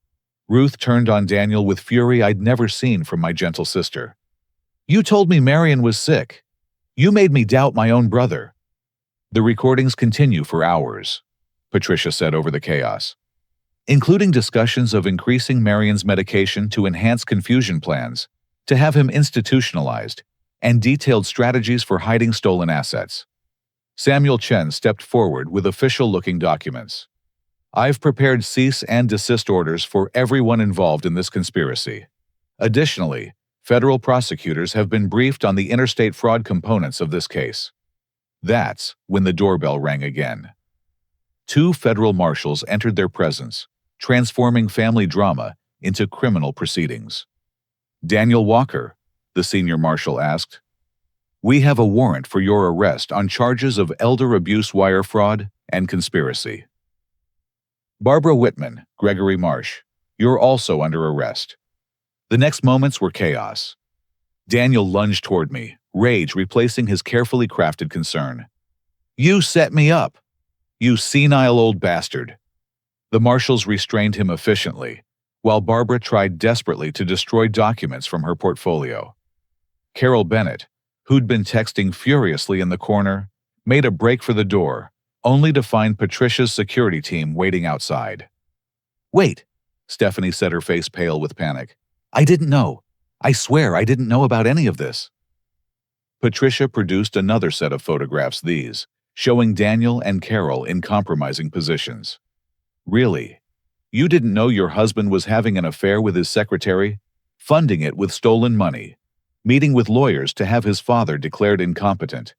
Ruth turned on Daniel with fury I'd never seen from my gentle sister. You told me Marion was sick. You made me doubt my own brother. The recordings continue for hours, Patricia said over the chaos, including discussions of increasing Marion's medication to enhance confusion plans, to have him institutionalized, and detailed strategies for hiding stolen assets. Samuel Chen stepped forward with official-looking documents. I've prepared cease and desist orders for everyone involved in this conspiracy. Additionally, federal prosecutors have been briefed on the interstate fraud components of this case. That's when the doorbell rang again. 2 federal marshals entered their presence, transforming family drama into criminal proceedings. Daniel Walker, the senior marshal asked, we have a warrant for your arrest on charges of elder abuse, wire fraud, and conspiracy. Barbara Whitman, Gregory Marsh, you're also under arrest. The next moments were chaos. Daniel lunged toward me, rage replacing his carefully crafted concern. You set me up! You senile old bastard! The marshals restrained him efficiently, while Barbara tried desperately to destroy documents from her portfolio. Carol Bennett, who'd been texting furiously in the corner, made a break for the door, only to find Patricia's security team waiting outside. Wait, Stephanie said, her face pale with panic. I didn't know. I swear I didn't know about any of this. Patricia produced another set of photographs, these showing Daniel and Carol in compromising positions. Really? You didn't know your husband was having an affair with his secretary? funding it with stolen money, meeting with lawyers to have his father declared incompetent.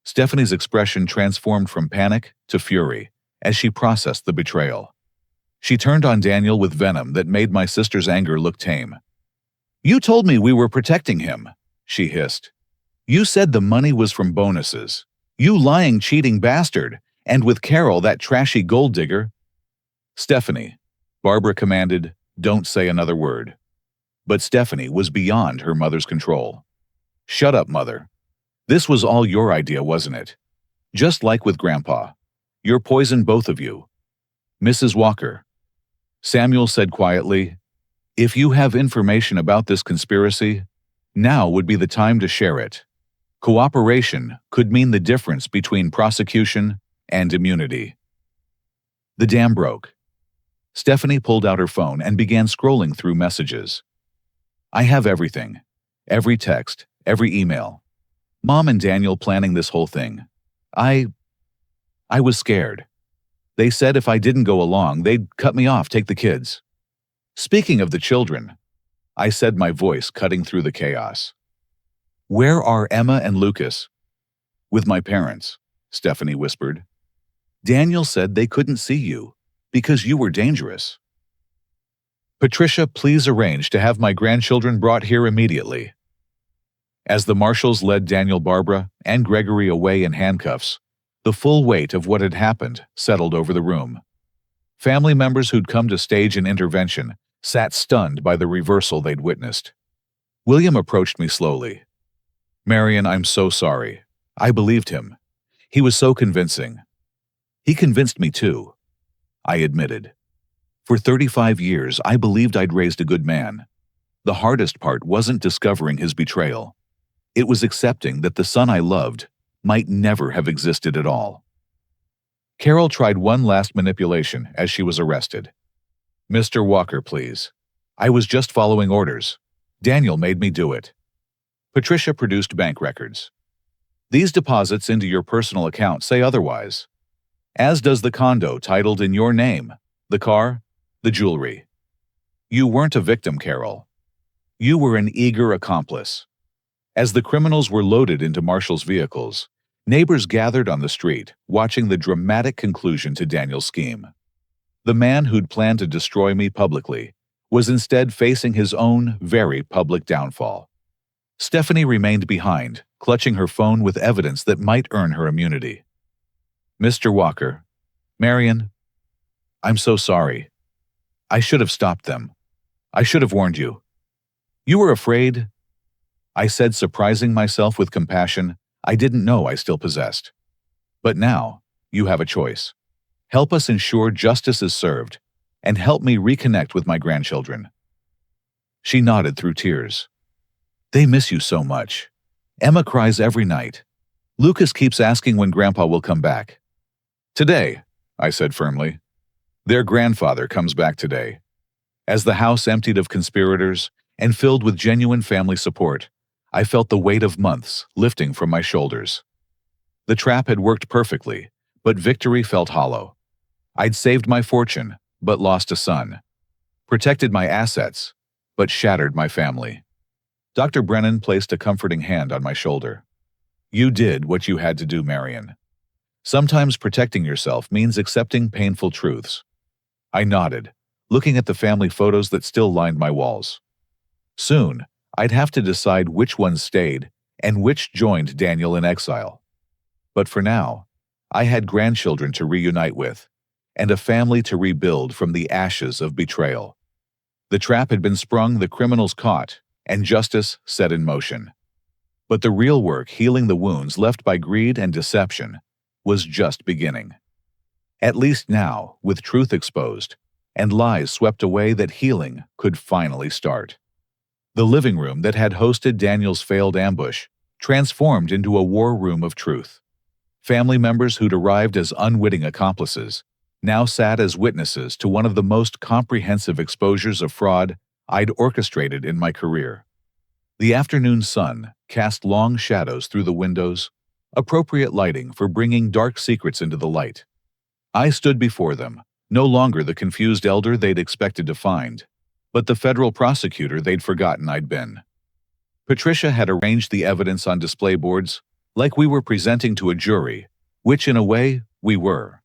Stephanie's expression transformed from panic to fury as she processed the betrayal. She turned on Daniel with venom that made my sister's anger look tame. "You told me we were protecting him," she hissed. "You said the money was from bonuses. You lying, cheating bastard, and with Carol, that trashy gold digger." "Stephanie," Barbara commanded, "don't say another word." But Stephanie was beyond her mother's control. "Shut up, Mother. This was all your idea, wasn't it? Just like with Grandpa. You're poisoned, both of you." "Mrs. Walker," Samuel said quietly, "if you have information about this conspiracy, now would be the time to share it. Cooperation could mean the difference between prosecution and immunity." The dam broke. Stephanie pulled out her phone and began scrolling through messages. "I have everything. Every text, every email. Mom and Daniel planning this whole thing. I was scared. They said if I didn't go along, they'd cut me off, take the kids. Speaking of the children," I said, my voice cutting through the chaos. "Where are Emma and Lucas?" "With my parents," Stephanie whispered. "Daniel said they couldn't see you because you were dangerous." "Patricia, please arrange to have my grandchildren brought here immediately." As the marshals led Daniel, Barbara, and Gregory away in handcuffs, the full weight of what had happened settled over the room. Family members who'd come to stage an intervention sat stunned by the reversal they'd witnessed. William approached me slowly. "Marion, I'm so sorry. I believed him. He was so convincing." "He convinced me too," I admitted. "For 35 years, I believed I'd raised a good man. The hardest part wasn't discovering his betrayal. It was accepting that the son I loved might never have existed at all." Carol tried one last manipulation as she was arrested. "Mr. Walker, please. I was just following orders. Daniel made me do it." Patricia produced bank records. "These deposits into your personal account say otherwise, as does the condo titled in your name, the car, the jewelry. You weren't a victim, Carol. You were an eager accomplice." As the criminals were loaded into Marshall's vehicles, neighbors gathered on the street, watching the dramatic conclusion to Daniel's scheme. The man who'd planned to destroy me publicly was instead facing his own very public downfall. Stephanie remained behind, clutching her phone with evidence that might earn her immunity. "Mr. Walker, Marion, I'm so sorry. I should have stopped them. I should have warned you. You were afraid," I said, surprising myself with compassion I didn't know I still possessed. "But now, you have a choice. Help us ensure justice is served, and help me reconnect with my grandchildren." She nodded through tears. "They miss you so much. Emma cries every night. Lucas keeps asking when Grandpa will come back." "Today," I said firmly. "Their grandfather comes back today." As the house emptied of conspirators and filled with genuine family support, I felt the weight of months lifting from my shoulders. The trap had worked perfectly, but victory felt hollow. I'd saved my fortune, but lost a son. Protected my assets, but shattered my family. Dr. Brennan placed a comforting hand on my shoulder. "You did what you had to do, Marion. Sometimes protecting yourself means accepting painful truths." I nodded, looking at the family photos that still lined my walls. Soon, I'd have to decide which ones stayed and which joined Daniel in exile. But for now, I had grandchildren to reunite with, and a family to rebuild from the ashes of betrayal. The trap had been sprung, the criminals caught, and justice set in motion. But the real work healing the wounds left by greed and deception was just beginning. At least now, with truth exposed and lies swept away, that healing could finally start. The living room that had hosted Daniel's failed ambush transformed into a war room of truth. Family members who'd arrived as unwitting accomplices now sat as witnesses to one of the most comprehensive exposures of fraud I'd orchestrated in my career. The afternoon sun cast long shadows through the windows, appropriate lighting for bringing dark secrets into the light. I stood before them, no longer the confused elder they'd expected to find, But the federal prosecutor, they'd forgotten I'd been. Patricia had arranged the evidence on display boards like we were presenting to a jury, which in a way, we were.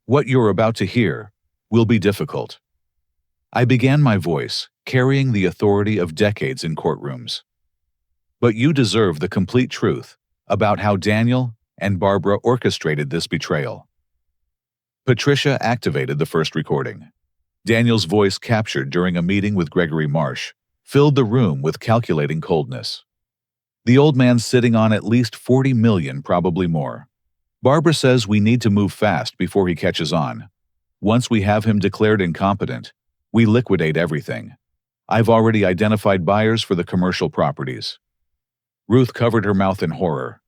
What you're about to hear will be difficult. I began my voice, carrying the authority of decades in courtrooms. But you deserve the complete truth about how Daniel and Barbara orchestrated this betrayal. Patricia activated the first recording. Daniel's voice, captured during a meeting with Gregory Marsh, filled the room with calculating coldness. The old man's sitting on at least 40 million, probably more. Barbara says we need to move fast before he catches on. Once we have him declared incompetent, we liquidate everything. I've already identified buyers for the commercial properties. Ruth covered her mouth in horror.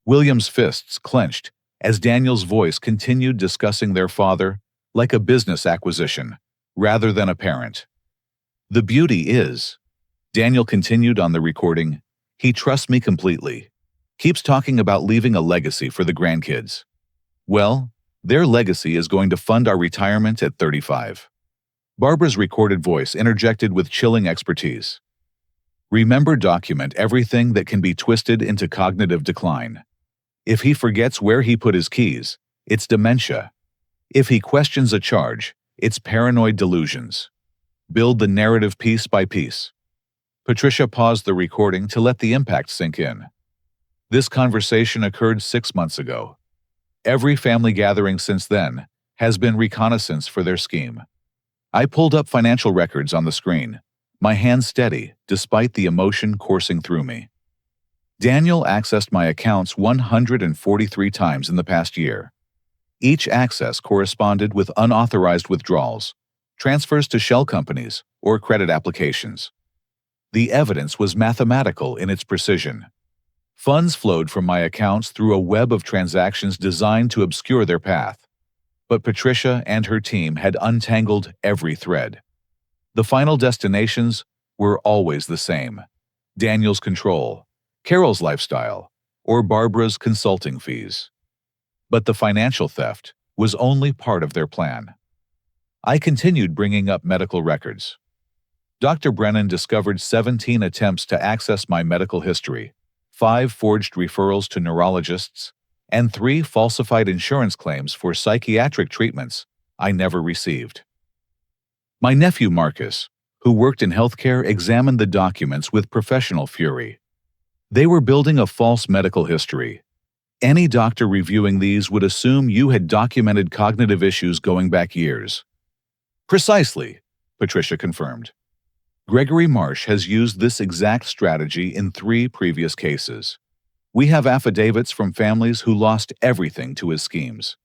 William's fists clenched as Daniel's voice continued discussing their father like a business acquisition, rather than a parent. The beauty is, Daniel continued on the recording, he trusts me completely. Keeps talking about leaving a legacy for the grandkids. Well, their legacy is going to fund our retirement at 35. Barbara's recorded voice interjected with chilling expertise. Remember, document everything that can be twisted into cognitive decline. If he forgets where he put his keys, it's dementia. If he questions a charge, it's paranoid delusions. Build the narrative piece by piece. Patricia paused the recording to let the impact sink in. This conversation occurred 6 months ago. Every family gathering since then has been reconnaissance for their scheme. I pulled up financial records on the screen, my hands steady despite the emotion coursing through me. Daniel accessed my accounts 143 times in the past year. Each access corresponded with unauthorized withdrawals, transfers to shell companies, or credit applications. The evidence was mathematical in its precision. Funds flowed from my accounts through a web of transactions designed to obscure their path. But Patricia and her team had untangled every thread. The final destinations were always the same: Daniel's control, Carol's lifestyle, or Barbara's consulting fees. But the financial theft was only part of their plan. I continued bringing up medical records. Dr. Brennan discovered 17 attempts to access my medical history, 5 forged referrals to neurologists, and 3 falsified insurance claims for psychiatric treatments I never received. My nephew Marcus, who worked in healthcare, examined the documents with professional fury. They were building a false medical history. Any doctor reviewing these would assume you had documented cognitive issues going back years. Precisely, Patricia confirmed. Gregory Marsh has used this exact strategy in 3 previous cases. We have affidavits from families who lost everything to his schemes.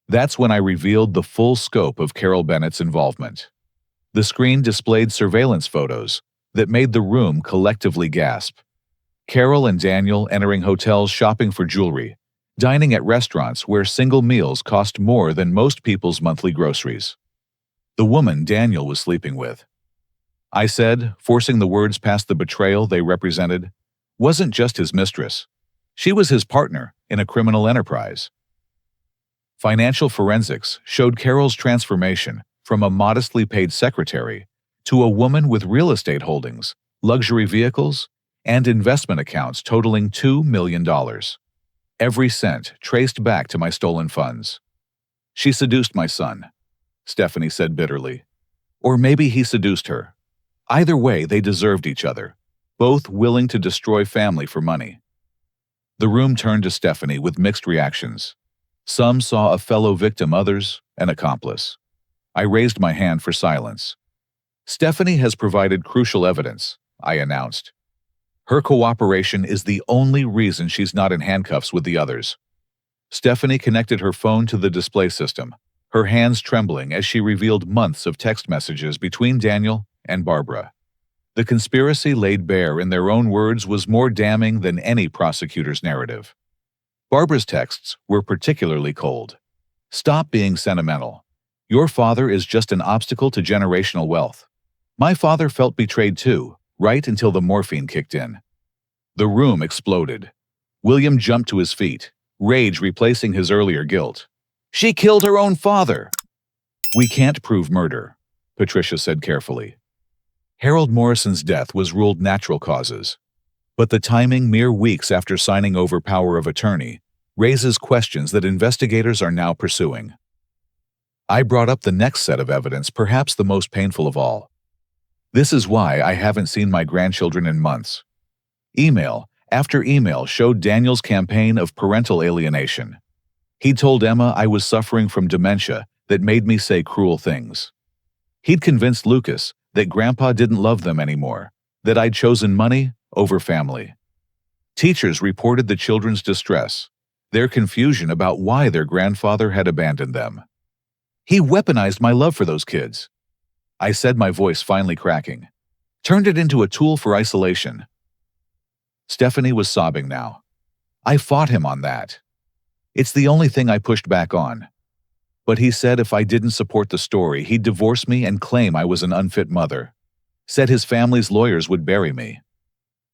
That's when I revealed the full scope of Carol Bennett's involvement. The screen displayed surveillance photos that made the room collectively gasp. Carol and Daniel entering hotels shopping for jewelry, dining at restaurants where single meals cost more than most people's monthly groceries. The woman Daniel was sleeping with, I said, forcing the words past the betrayal they represented, wasn't just his mistress. She was his partner in a criminal enterprise. Financial forensics showed Carol's transformation from a modestly paid secretary to a woman with real estate holdings, luxury vehicles, and investment accounts totaling $2 million. Every cent traced back to my stolen funds. She seduced my son, Stephanie said bitterly. Or maybe he seduced her. Either way, they deserved each other, both willing to destroy family for money. The room turned to Stephanie with mixed reactions. Some saw a fellow victim, others an accomplice. I raised my hand for silence. Stephanie has provided crucial evidence, I announced. Her cooperation is the only reason she's not in handcuffs with the others. Stephanie connected her phone to the display system, her hands trembling as she revealed months of text messages between Daniel and Barbara. The conspiracy laid bare in their own words was more damning than any prosecutor's narrative. Barbara's texts were particularly cold. Stop being sentimental. Your father is just an obstacle to generational wealth. My father felt betrayed too, right until the morphine kicked in. The room exploded. William jumped to his feet, rage replacing his earlier guilt. She killed her own father. We can't prove murder, Patricia said carefully. Harold Morrison's death was ruled natural causes, but the timing, mere weeks after signing over power of attorney, raises questions that investigators are now pursuing. I brought up the next set of evidence, perhaps the most painful of all. This is why I haven't seen my grandchildren in months. Email after email showed Daniel's campaign of parental alienation. He told Emma I was suffering from dementia that made me say cruel things. He'd convinced Lucas that Grandpa didn't love them anymore, that I'd chosen money over family. Teachers reported the children's distress, their confusion about why their grandfather had abandoned them. He weaponized my love for those kids. I said, my voice finally cracking. Turned it into a tool for isolation. Stephanie was sobbing now. I fought him on that. It's the only thing I pushed back on. But he said if I didn't support the story, he'd divorce me and claim I was an unfit mother. Said his family's lawyers would bury me.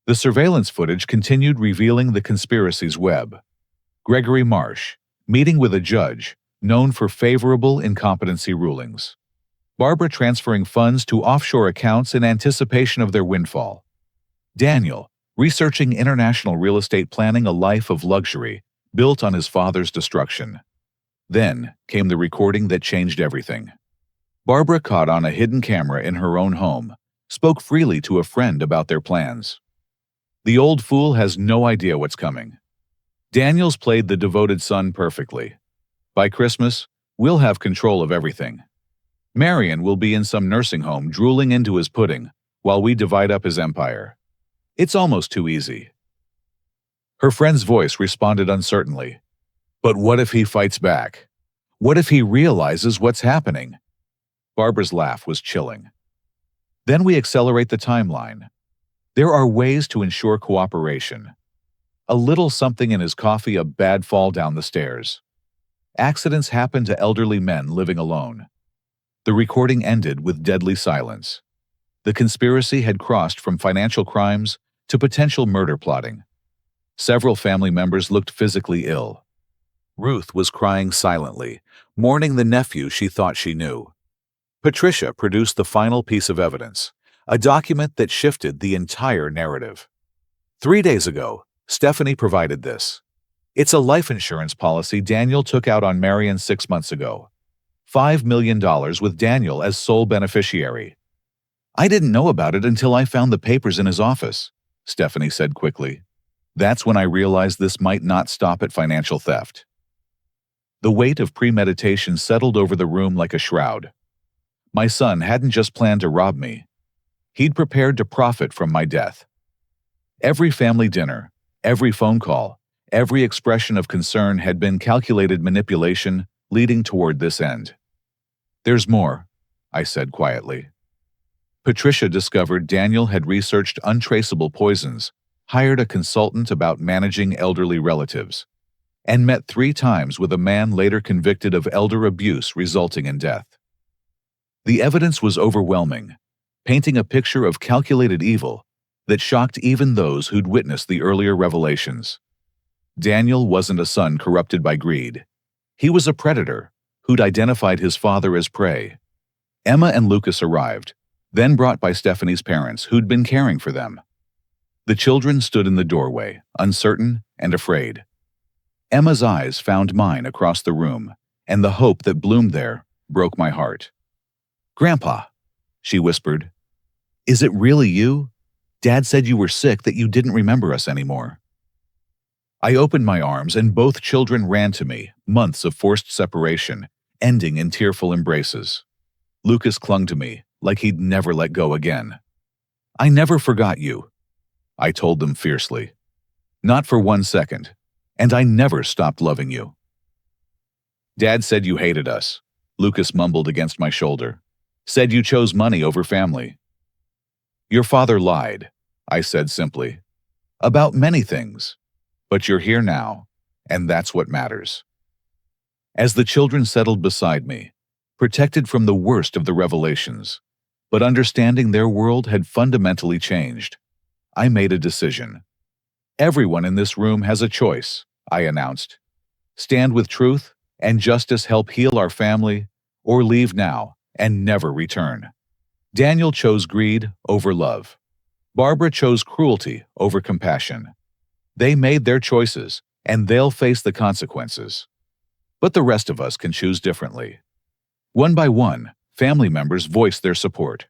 The surveillance footage continued revealing the conspiracy's web. Gregory Marsh, meeting with a judge, known for favorable incompetency rulings. Barbara transferring funds to offshore accounts in anticipation of their windfall. Daniel, researching international real estate, planning a life of luxury built on his father's destruction. Then came the recording that changed everything. Barbara, caught on a hidden camera in her own home, spoke freely to a friend about their plans. The old fool has no idea what's coming. Daniel's played the devoted son perfectly. By Christmas, we'll have control of everything. Marion will be in some nursing home drooling into his pudding while we divide up his empire. It's almost too easy. Her friend's voice responded uncertainly. But what if he fights back? What if he realizes what's happening? Barbara's laugh was chilling. Then we accelerate the timeline. There are ways to ensure cooperation. A little something in his coffee, a bad fall down the stairs. Accidents happen to elderly men living alone. The recording ended with deadly silence. The conspiracy had crossed from financial crimes to potential murder plotting. Several family members looked physically ill. Ruth was crying silently, mourning the nephew she thought she knew. Patricia produced the final piece of evidence, a document that shifted the entire narrative. 3 days ago, Stephanie provided this. It's a life insurance policy Daniel took out on Marion 6 months ago. $5 million with Daniel as sole beneficiary. I didn't know about it until I found the papers in his office, Stephanie said quickly. That's when I realized this might not stop at financial theft. The weight of premeditation settled over the room like a shroud. My son hadn't just planned to rob me. He'd prepared to profit from my death. Every family dinner, every phone call, every expression of concern had been calculated manipulation leading toward this end. There's more, I said quietly. Patricia discovered Daniel had researched untraceable poisons, hired a consultant about managing elderly relatives, and met 3 times with a man later convicted of elder abuse resulting in death. The evidence was overwhelming, painting a picture of calculated evil that shocked even those who'd witnessed the earlier revelations. Daniel wasn't a son corrupted by greed. He was a predator who'd identified his father as prey. Emma and Lucas arrived, then brought by Stephanie's parents who'd been caring for them. The children stood in the doorway, uncertain and afraid. Emma's eyes found mine across the room, and the hope that bloomed there broke my heart. "Grandpa," she whispered, "is it really you? Dad said you were sick, that you didn't remember us anymore." I opened my arms and both children ran to me, months of forced separation, ending in tearful embraces. Lucas clung to me like he'd never let go again. "I never forgot you," I told them fiercely. "Not for 1 second. And I never stopped loving you." "Dad said you hated us," Lucas mumbled against my shoulder. "Said you chose money over family." "Your father lied," I said simply. "About many things. But you're here now, and that's what matters." As the children settled beside me, protected from the worst of the revelations, but understanding their world had fundamentally changed, I made a decision. "Everyone in this room has a choice," I announced. "Stand with truth and justice, help heal our family, or leave now and never return." Daniel chose greed over love. Barbara chose cruelty over compassion. They made their choices, and they'll face the consequences. But the rest of us can choose differently. One by one, family members voiced their support.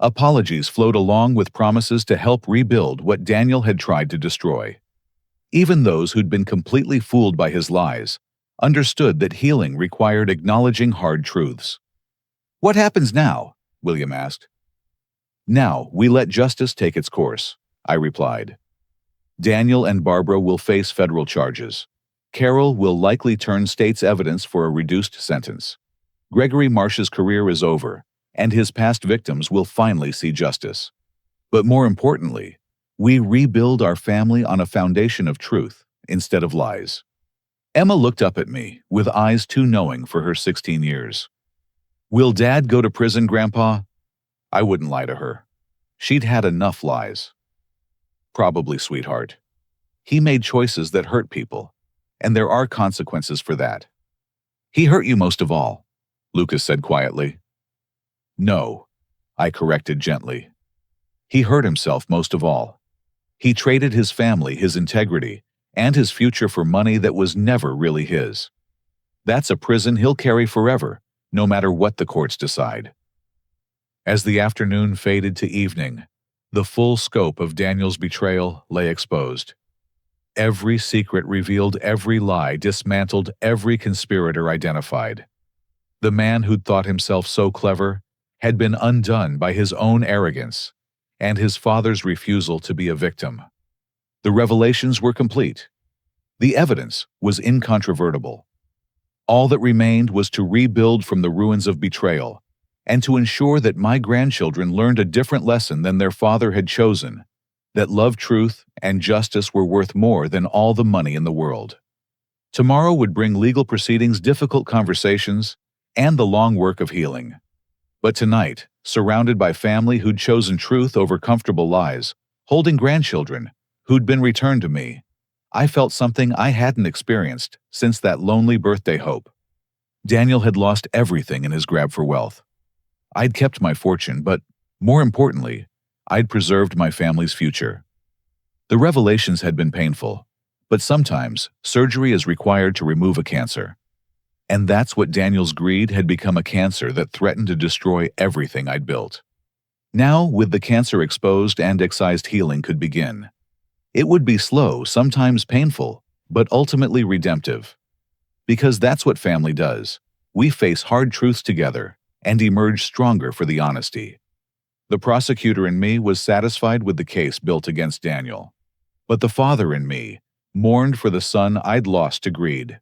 Apologies flowed along with promises to help rebuild what Daniel had tried to destroy. Even those who'd been completely fooled by his lies understood that healing required acknowledging hard truths. "What happens now?" William asked. "Now we let justice take its course," I replied. Daniel and Barbara will face federal charges. Carol will likely turn state's evidence for a reduced sentence. Gregory Marsh's career is over, and his past victims will finally see justice. But more importantly, we rebuild our family on a foundation of truth instead of lies. Emma looked up at me with eyes too knowing for her 16 years. "Will Dad go to prison, Grandpa?" I wouldn't lie to her. She'd had enough lies. "Probably, sweetheart. He made choices that hurt people, and there are consequences for that." "He hurt you most of all," Lucas said quietly. "No," I corrected gently. "He hurt himself most of all. He traded his family, his integrity, and his future for money that was never really his. That's a prison he'll carry forever, no matter what the courts decide." As the afternoon faded to evening, the full scope of Daniel's betrayal lay exposed. Every secret revealed, every lie dismantled, every conspirator identified. The man who'd thought himself so clever had been undone by his own arrogance and his father's refusal to be a victim. The revelations were complete. The evidence was incontrovertible. All that remained was to rebuild from the ruins of betrayal and to ensure that my grandchildren learned a different lesson than their father had chosen, that love, truth, and justice were worth more than all the money in the world. Tomorrow would bring legal proceedings, difficult conversations, and the long work of healing. But tonight, surrounded by family who'd chosen truth over comfortable lies, holding grandchildren who'd been returned to me, I felt something I hadn't experienced since that lonely birthday hope. Daniel had lost everything in his grab for wealth. I'd kept my fortune, but, more importantly, I'd preserved my family's future. The revelations had been painful, but sometimes surgery is required to remove a cancer. And that's what Daniel's greed had become, a cancer that threatened to destroy everything I'd built. Now, with the cancer exposed and excised, healing could begin. It would be slow, sometimes painful, but ultimately redemptive. Because that's what family does. We face hard truths together and emerge stronger for the honesty. The prosecutor in me was satisfied with the case built against Daniel. But the father in me mourned for the son I'd lost to greed.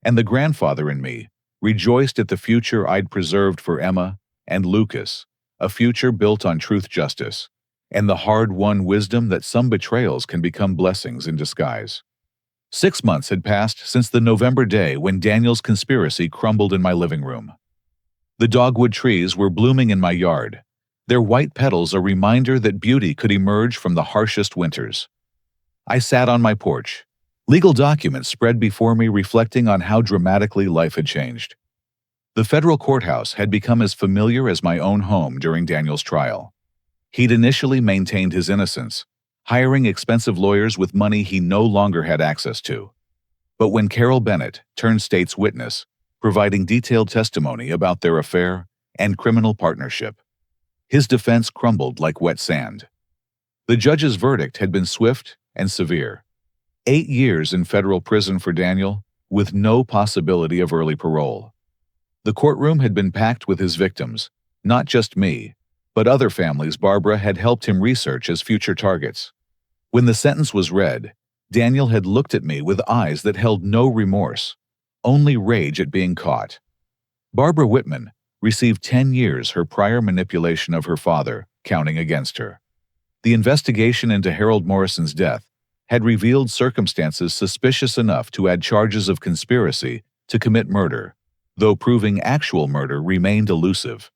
And the grandfather in me rejoiced at the future I'd preserved for Emma and Lucas, a future built on truth, justice, and the hard-won wisdom that some betrayals can become blessings in disguise. 6 months had passed since the November day when Daniel's conspiracy crumbled in my living room. The dogwood trees were blooming in my yard, their white petals a reminder that beauty could emerge from the harshest winters. I sat on my porch, legal documents spread before me reflecting on how dramatically life had changed. The federal courthouse had become as familiar as my own home during Daniel's trial. He'd initially maintained his innocence, hiring expensive lawyers with money he no longer had access to. But when Carol Bennett turned state's witness, providing detailed testimony about their affair and criminal partnership, his defense crumbled like wet sand. The judge's verdict had been swift and severe. 8 years in federal prison for Daniel, with no possibility of early parole. The courtroom had been packed with his victims, not just me, but other families Barbara had helped him research as future targets. When the sentence was read, Daniel had looked at me with eyes that held no remorse, only rage at being caught. Barbara Whitman received 10 years, her prior manipulation of her father counting against her. The investigation into Harold Morrison's death had revealed circumstances suspicious enough to add charges of conspiracy to commit murder, though proving actual murder remained elusive.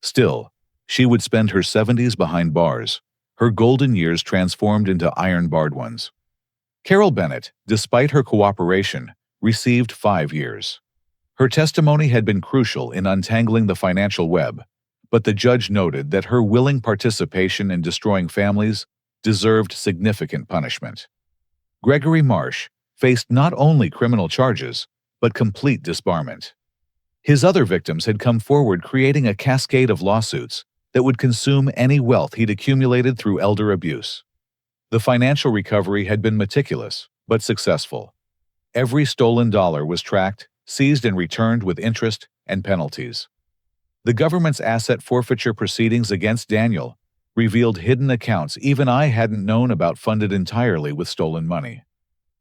Still, she would spend her 70s behind bars, her golden years transformed into iron-barred ones. Carol Bennett, despite her cooperation, received 5 years. Her testimony had been crucial in untangling the financial web, but the judge noted that her willing participation in destroying families deserved significant punishment. Gregory Marsh faced not only criminal charges, but complete disbarment. His other victims had come forward, creating a cascade of lawsuits that would consume any wealth he'd accumulated through elder abuse. The financial recovery had been meticulous, but successful. Every stolen dollar was tracked, seized, and returned with interest and penalties. The government's asset forfeiture proceedings against Daniel revealed hidden accounts even I hadn't known about funded entirely with stolen money.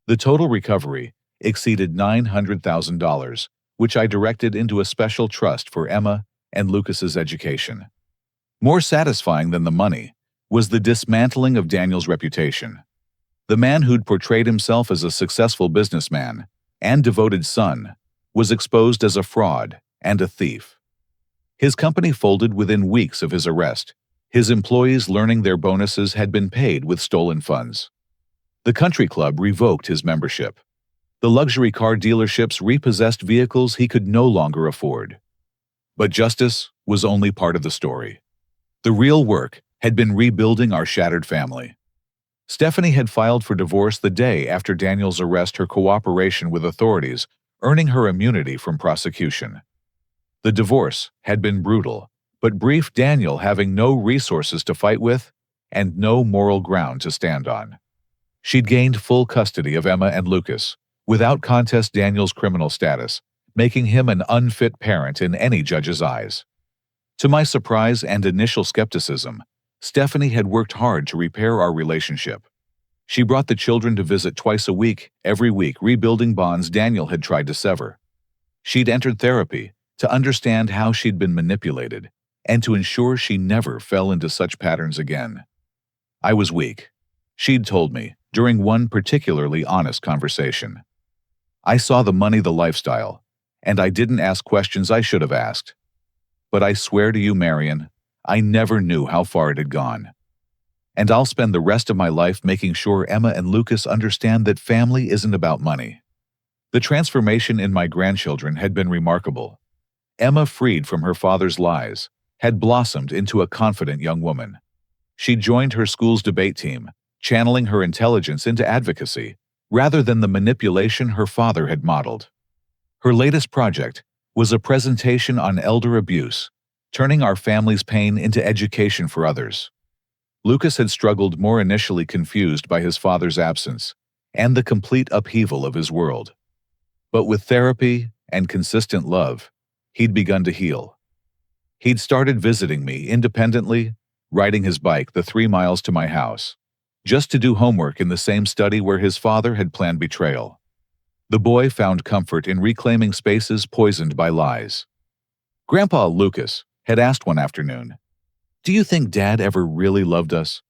The total recovery exceeded $900,000, which I directed into a special trust for Emma and Lucas's education. More satisfying than the money was the dismantling of Daniel's reputation. The man who'd portrayed himself as a successful businessman and devoted son was exposed as a fraud and a thief. His company folded within weeks of his arrest, his employees learning their bonuses had been paid with stolen funds. The country club revoked his membership. The luxury car dealerships repossessed vehicles he could no longer afford. But justice was only part of the story. The real work had been rebuilding our shattered family. Stephanie had filed for divorce the day after Daniel's arrest, her cooperation with authorities earning her immunity from prosecution. The divorce had been brutal, but brief, Daniel having no resources to fight with and no moral ground to stand on. She'd gained full custody of Emma and Lucas, without contest Daniel's criminal status, making him an unfit parent in any judge's eyes. To my surprise and initial skepticism, Stephanie had worked hard to repair our relationship. She brought the children to visit twice a week, every week, rebuilding bonds Daniel had tried to sever. She'd entered therapy to understand how she'd been manipulated and to ensure she never fell into such patterns again. I was weak, she'd told me during one particularly honest conversation. I saw the money, the lifestyle, and I didn't ask questions I should have asked. But I swear to you, Marion, I never knew how far it had gone. And I'll spend the rest of my life making sure Emma and Lucas understand that family isn't about money. The transformation in my grandchildren had been remarkable. Emma, freed from her father's lies, had blossomed into a confident young woman. She joined her school's debate team, channeling her intelligence into advocacy, rather than the manipulation her father had modeled. Her latest project was a presentation on elder abuse, turning our family's pain into education for others. Lucas had struggled more, initially confused by his father's absence and the complete upheaval of his world. But with therapy and consistent love, he'd begun to heal. He'd started visiting me independently, riding his bike the 3 miles to my house, just to do homework in the same study where his father had planned betrayal. The boy found comfort in reclaiming spaces poisoned by lies. Grandpa Lucas had asked one afternoon, "Do you think Dad ever really loved us?"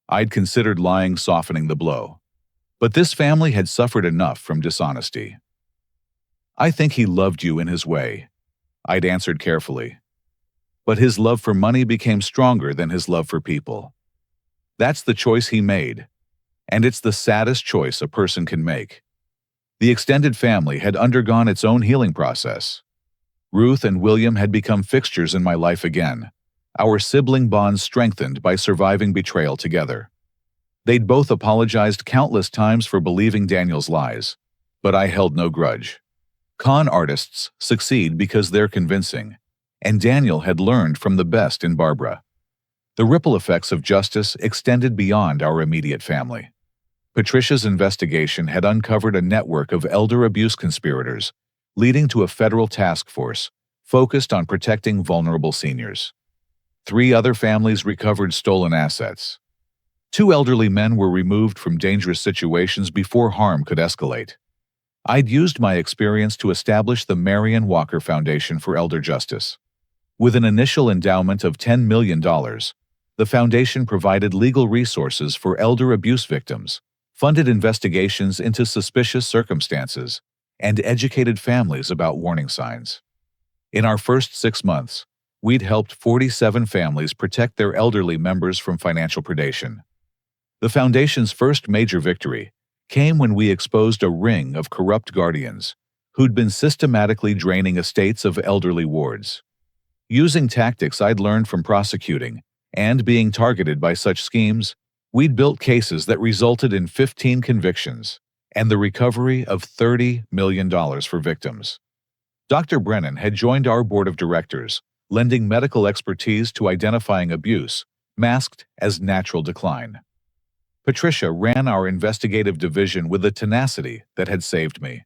I'd considered lying, softening the blow. But this family had suffered enough from dishonesty. "I think he loved you in his way," I'd answered carefully. But his love for money became stronger than his love for people. That's the choice he made, and it's the saddest choice a person can make. The extended family had undergone its own healing process. Ruth and William had become fixtures in my life again, our sibling bonds strengthened by surviving betrayal together. They'd both apologized countless times for believing Daniel's lies, but I held no grudge. Con artists succeed because they're convincing, and Daniel had learned from the best in Barbara. The ripple effects of justice extended beyond our immediate family. Patricia's investigation had uncovered a network of elder abuse conspirators, leading to a federal task force focused on protecting vulnerable seniors. 3 other families recovered stolen assets. 2 elderly men were removed from dangerous situations before harm could escalate. I'd used my experience to establish the Marion Foundation for Elder Justice. With an initial endowment of $10 million, the foundation provided legal resources for elder abuse victims, funded investigations into suspicious circumstances, and educated families about warning signs. In our first 6 months, we'd helped 47 families protect their elderly members from financial predation. The foundation's first major victory came when we exposed a ring of corrupt guardians who'd been systematically draining estates of elderly wards. Using tactics I'd learned from prosecuting and being targeted by such schemes, we'd built cases that resulted in 15 convictions and the recovery of $30 million for victims. Dr. Brennan had joined our board of directors, lending medical expertise to identifying abuse, masked as natural decline. Patricia ran our investigative division with a tenacity that had saved me.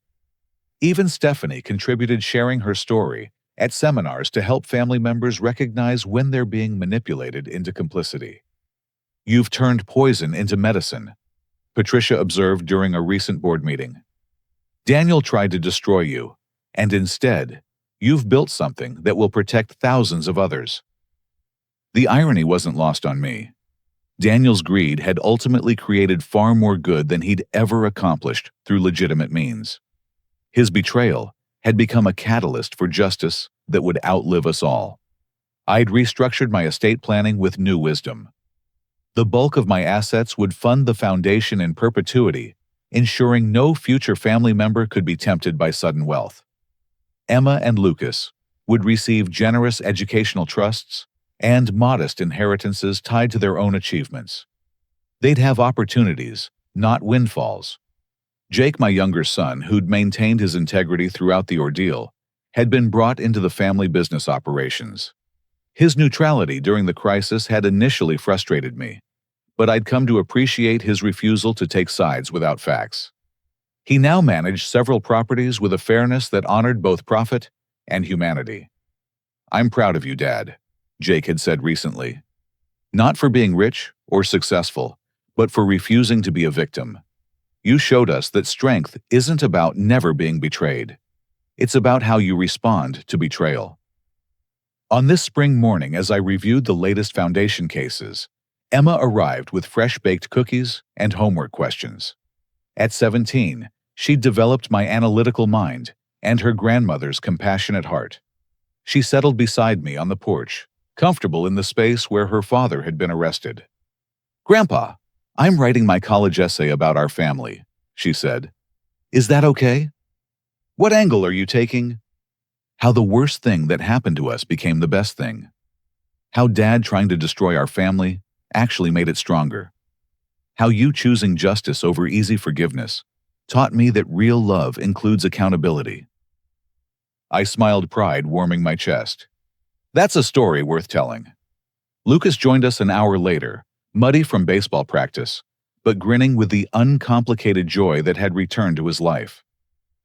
Even Stephanie contributed, sharing her story at seminars to help family members recognize when they're being manipulated into complicity. "You've turned poison into medicine," Patricia observed during a recent board meeting. "Daniel tried to destroy you, and instead, you've built something that will protect thousands of others." The irony wasn't lost on me. Daniel's greed had ultimately created far more good than he'd ever accomplished through legitimate means. His betrayal had become a catalyst for justice that would outlive us all. I'd restructured my estate planning with new wisdom. The bulk of my assets would fund the foundation in perpetuity, ensuring no future family member could be tempted by sudden wealth. Emma and Lucas would receive generous educational trusts and modest inheritances tied to their own achievements. They'd have opportunities, not windfalls. Jake, my younger son, who'd maintained his integrity throughout the ordeal, had been brought into the family business operations. His neutrality during the crisis had initially frustrated me, but I'd come to appreciate his refusal to take sides without facts. He now managed several properties with a fairness that honored both profit and humanity. "I'm proud of you, Dad," Jake had said recently. "Not for being rich or successful, but for refusing to be a victim. You showed us that strength isn't about never being betrayed. It's about how you respond to betrayal." On this spring morning, as I reviewed the latest foundation cases, Emma arrived with fresh-baked cookies and homework questions. At 17, she'd developed my analytical mind and her grandmother's compassionate heart. She settled beside me on the porch, comfortable in the space where her father had been arrested. "Grandpa, I'm writing my college essay about our family," she said. "Is that okay?" "What angle are you taking?" "How the worst thing that happened to us became the best thing. How Dad trying to destroy our family actually made it stronger. How you choosing justice over easy forgiveness taught me that real love includes accountability." I smiled, pride warming my chest. That's a story worth telling. Lucas joined us an hour later, muddy from baseball practice, but grinning with the uncomplicated joy that had returned to his life.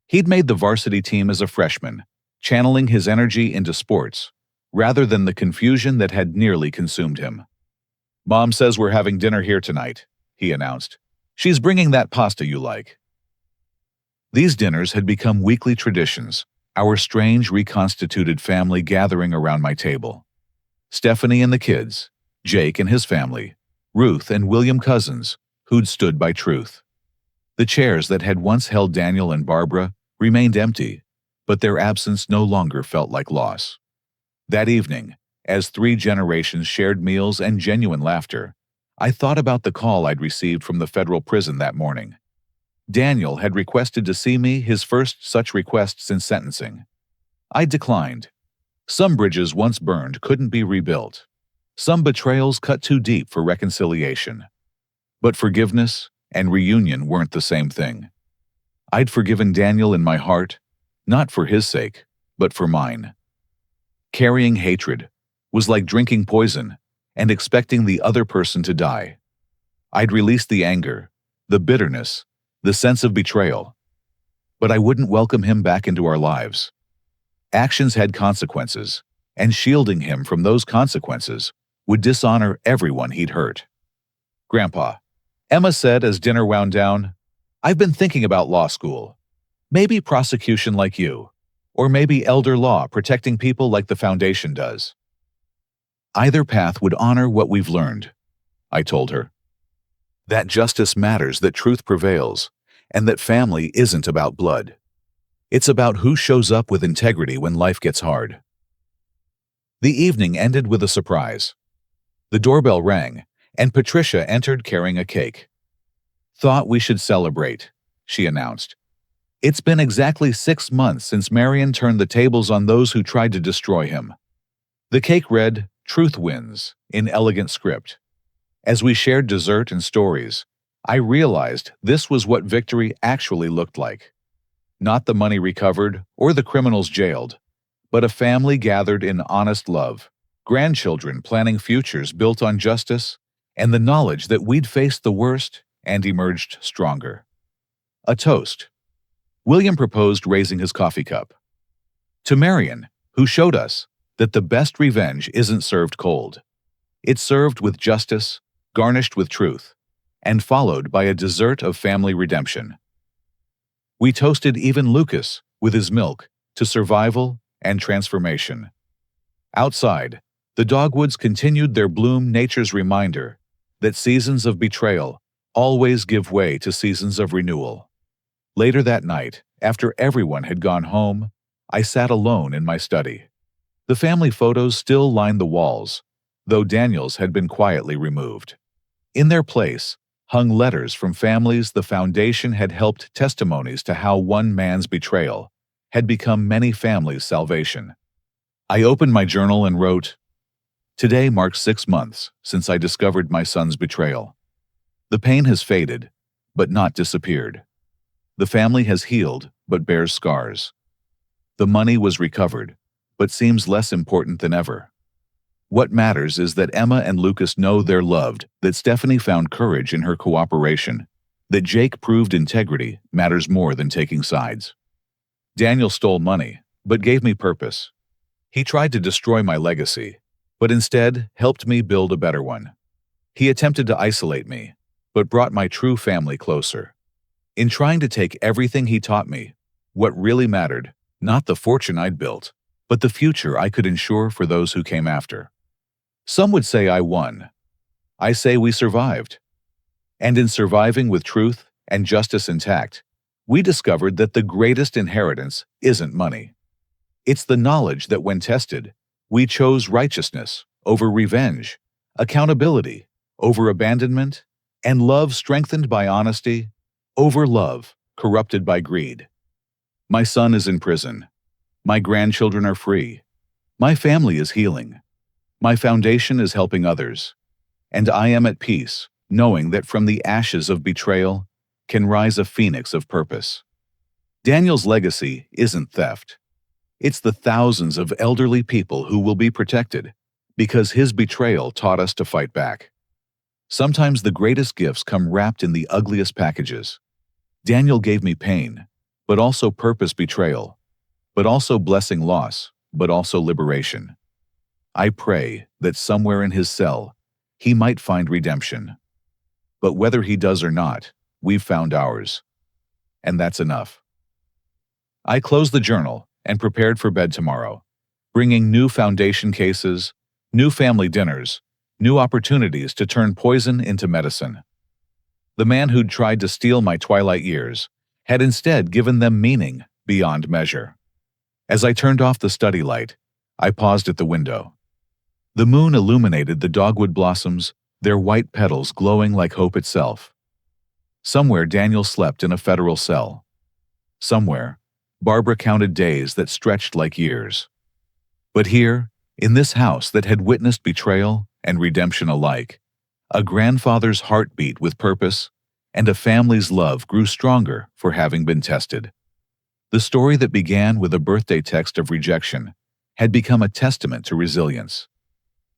He'd made the varsity team as a freshman, channeling his energy into sports, rather than the confusion that had nearly consumed him. "Mom says we're having dinner here tonight," he announced. "She's bringing that pasta you like." These dinners had become weekly traditions, our strange reconstituted family gathering around my table. Stephanie and the kids, Jake and his family, Ruth and William Cousins, who'd stood by truth. The chairs that had once held Daniel and Barbara remained empty, but their absence no longer felt like loss. That evening, as 3 generations shared meals and genuine laughter, I thought about the call I'd received from the federal prison that morning. Daniel had requested to see me, his first such request since sentencing. I declined. Some bridges once burned couldn't be rebuilt. Some betrayals cut too deep for reconciliation. But forgiveness and reunion weren't the same thing. I'd forgiven Daniel in my heart, not for his sake, but for mine. Carrying hatred was like drinking poison and expecting the other person to die. I'd released the anger, the bitterness, the sense of betrayal. But I wouldn't welcome him back into our lives. Actions had consequences, and shielding him from those consequences would dishonor everyone he'd hurt. "Grandpa," Emma said as dinner wound down, "I've been thinking about law school. Maybe prosecution like you, or maybe elder law protecting people like the foundation does." "Either path would honor what we've learned," I told her. "That justice matters, that truth prevails, and that family isn't about blood. It's about who shows up with integrity when life gets hard." The evening ended with a surprise. The doorbell rang, and Patricia entered carrying a cake. "Thought we should celebrate," she announced. "It's been exactly 6 months since Marion turned the tables on those who tried to destroy him." The cake read, "Truth wins," in elegant script. As we shared dessert and stories, I realized this was what victory actually looked like. Not the money recovered or the criminals jailed, but a family gathered in honest love, grandchildren planning futures built on justice, and the knowledge that we'd faced the worst and emerged stronger. A toast. William proposed, raising his coffee cup. To Marion, who showed us that the best revenge isn't served cold. It's served with justice, garnished with truth, and followed by a dessert of family redemption. We toasted even Lucas, with his milk, to survival and transformation. Outside, the dogwoods continued their bloom, nature's reminder that seasons of betrayal always give way to seasons of renewal. Later that night, after everyone had gone home, I sat alone in my study. The family photos still lined the walls, though Daniel's had been quietly removed. In their place hung letters from families the foundation had helped, testimonies to how one man's betrayal had become many families' salvation. I opened my journal and wrote, "Today marks 6 months since I discovered my son's betrayal. The pain has faded, but not disappeared. The family has healed, but bears scars. The money was recovered, but seems less important than ever. What matters is that Emma and Lucas know they're loved, that Stephanie found courage in her cooperation, that Jake proved integrity matters more than taking sides. Daniel stole money, but gave me purpose. He tried to destroy my legacy, but instead helped me build a better one. He attempted to isolate me, but brought my true family closer. In trying to take everything he taught me, what really mattered, not the fortune I'd built, but the future I could ensure for those who came after. Some would say I won. I say we survived. And in surviving with truth and justice intact, we discovered that the greatest inheritance isn't money. It's the knowledge that when tested, we chose righteousness over revenge, accountability over abandonment, and love strengthened by honesty over love corrupted by greed. My son is in prison. My grandchildren are free. My family is healing. My foundation is helping others. And I am at peace, knowing that from the ashes of betrayal can rise a phoenix of purpose. Daniel's legacy isn't theft. It's the thousands of elderly people who will be protected because his betrayal taught us to fight back. Sometimes the greatest gifts come wrapped in the ugliest packages. Daniel gave me pain, but also purpose, betrayal, but also blessing, loss, but also liberation. I pray that somewhere in his cell, he might find redemption. But whether he does or not, we've found ours. And that's enough. I closed the journal and prepared for bed tomorrow, bringing new foundation cases, new family dinners, new opportunities to turn poison into medicine. The man who'd tried to steal my twilight years had instead given them meaning beyond measure. As I turned off the study light, I paused at the window. The moon illuminated the dogwood blossoms, their white petals glowing like hope itself. Somewhere Daniel slept in a federal cell. Somewhere, Barbara counted days that stretched like years. But here, in this house that had witnessed betrayal and redemption alike, a grandfather's heart beat with purpose, and a family's love grew stronger for having been tested. The story that began with a birthday text of rejection had become a testament to resilience.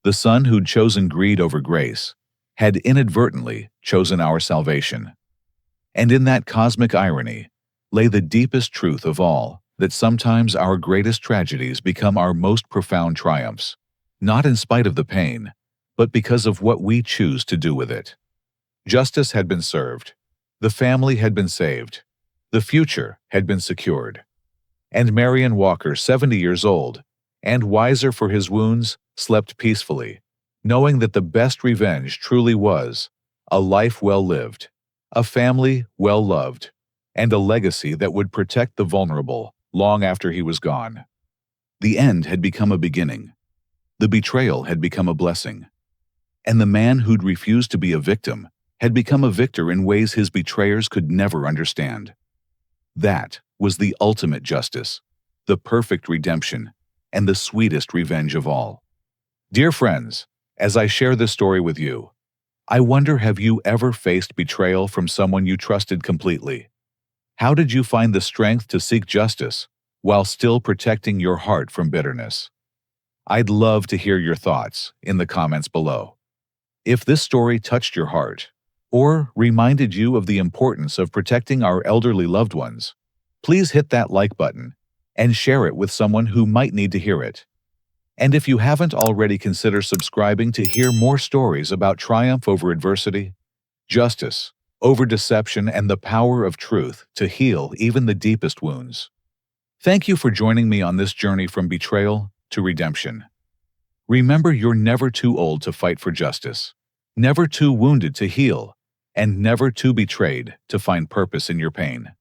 The son who'd chosen greed over grace had inadvertently chosen our salvation. And in that cosmic irony lay the deepest truth of all, that sometimes our greatest tragedies become our most profound triumphs, not in spite of the pain, but because of what we choose to do with it. Justice had been served. The family had been saved. The future had been secured. And Marion Walker, 70 years old, and wiser for his wounds, slept peacefully, knowing that the best revenge truly was a life well lived, a family well loved, and a legacy that would protect the vulnerable long after he was gone. The end had become a beginning. The betrayal had become a blessing. And the man who'd refused to be a victim had become a victor in ways his betrayers could never understand. That was the ultimate justice, the perfect redemption, and the sweetest revenge of all. Dear friends, as I share this story with you, I wonder, have you ever faced betrayal from someone you trusted completely? How did you find the strength to seek justice while still protecting your heart from bitterness? I'd love to hear your thoughts in the comments below. If this story touched your heart or reminded you of the importance of protecting our elderly loved ones, please hit that like button and share it with someone who might need to hear it. And if you haven't already, consider subscribing to hear more stories about triumph over adversity, justice over deception, and the power of truth to heal even the deepest wounds. Thank you for joining me on this journey from betrayal to redemption. Remember, you're never too old to fight for justice, never too wounded to heal, and never too betrayed to find purpose in your pain.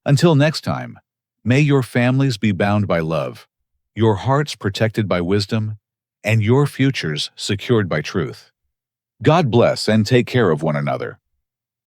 Until next time, may your families be bound by love, your hearts protected by wisdom, and your futures secured by truth. God bless and take care of one another.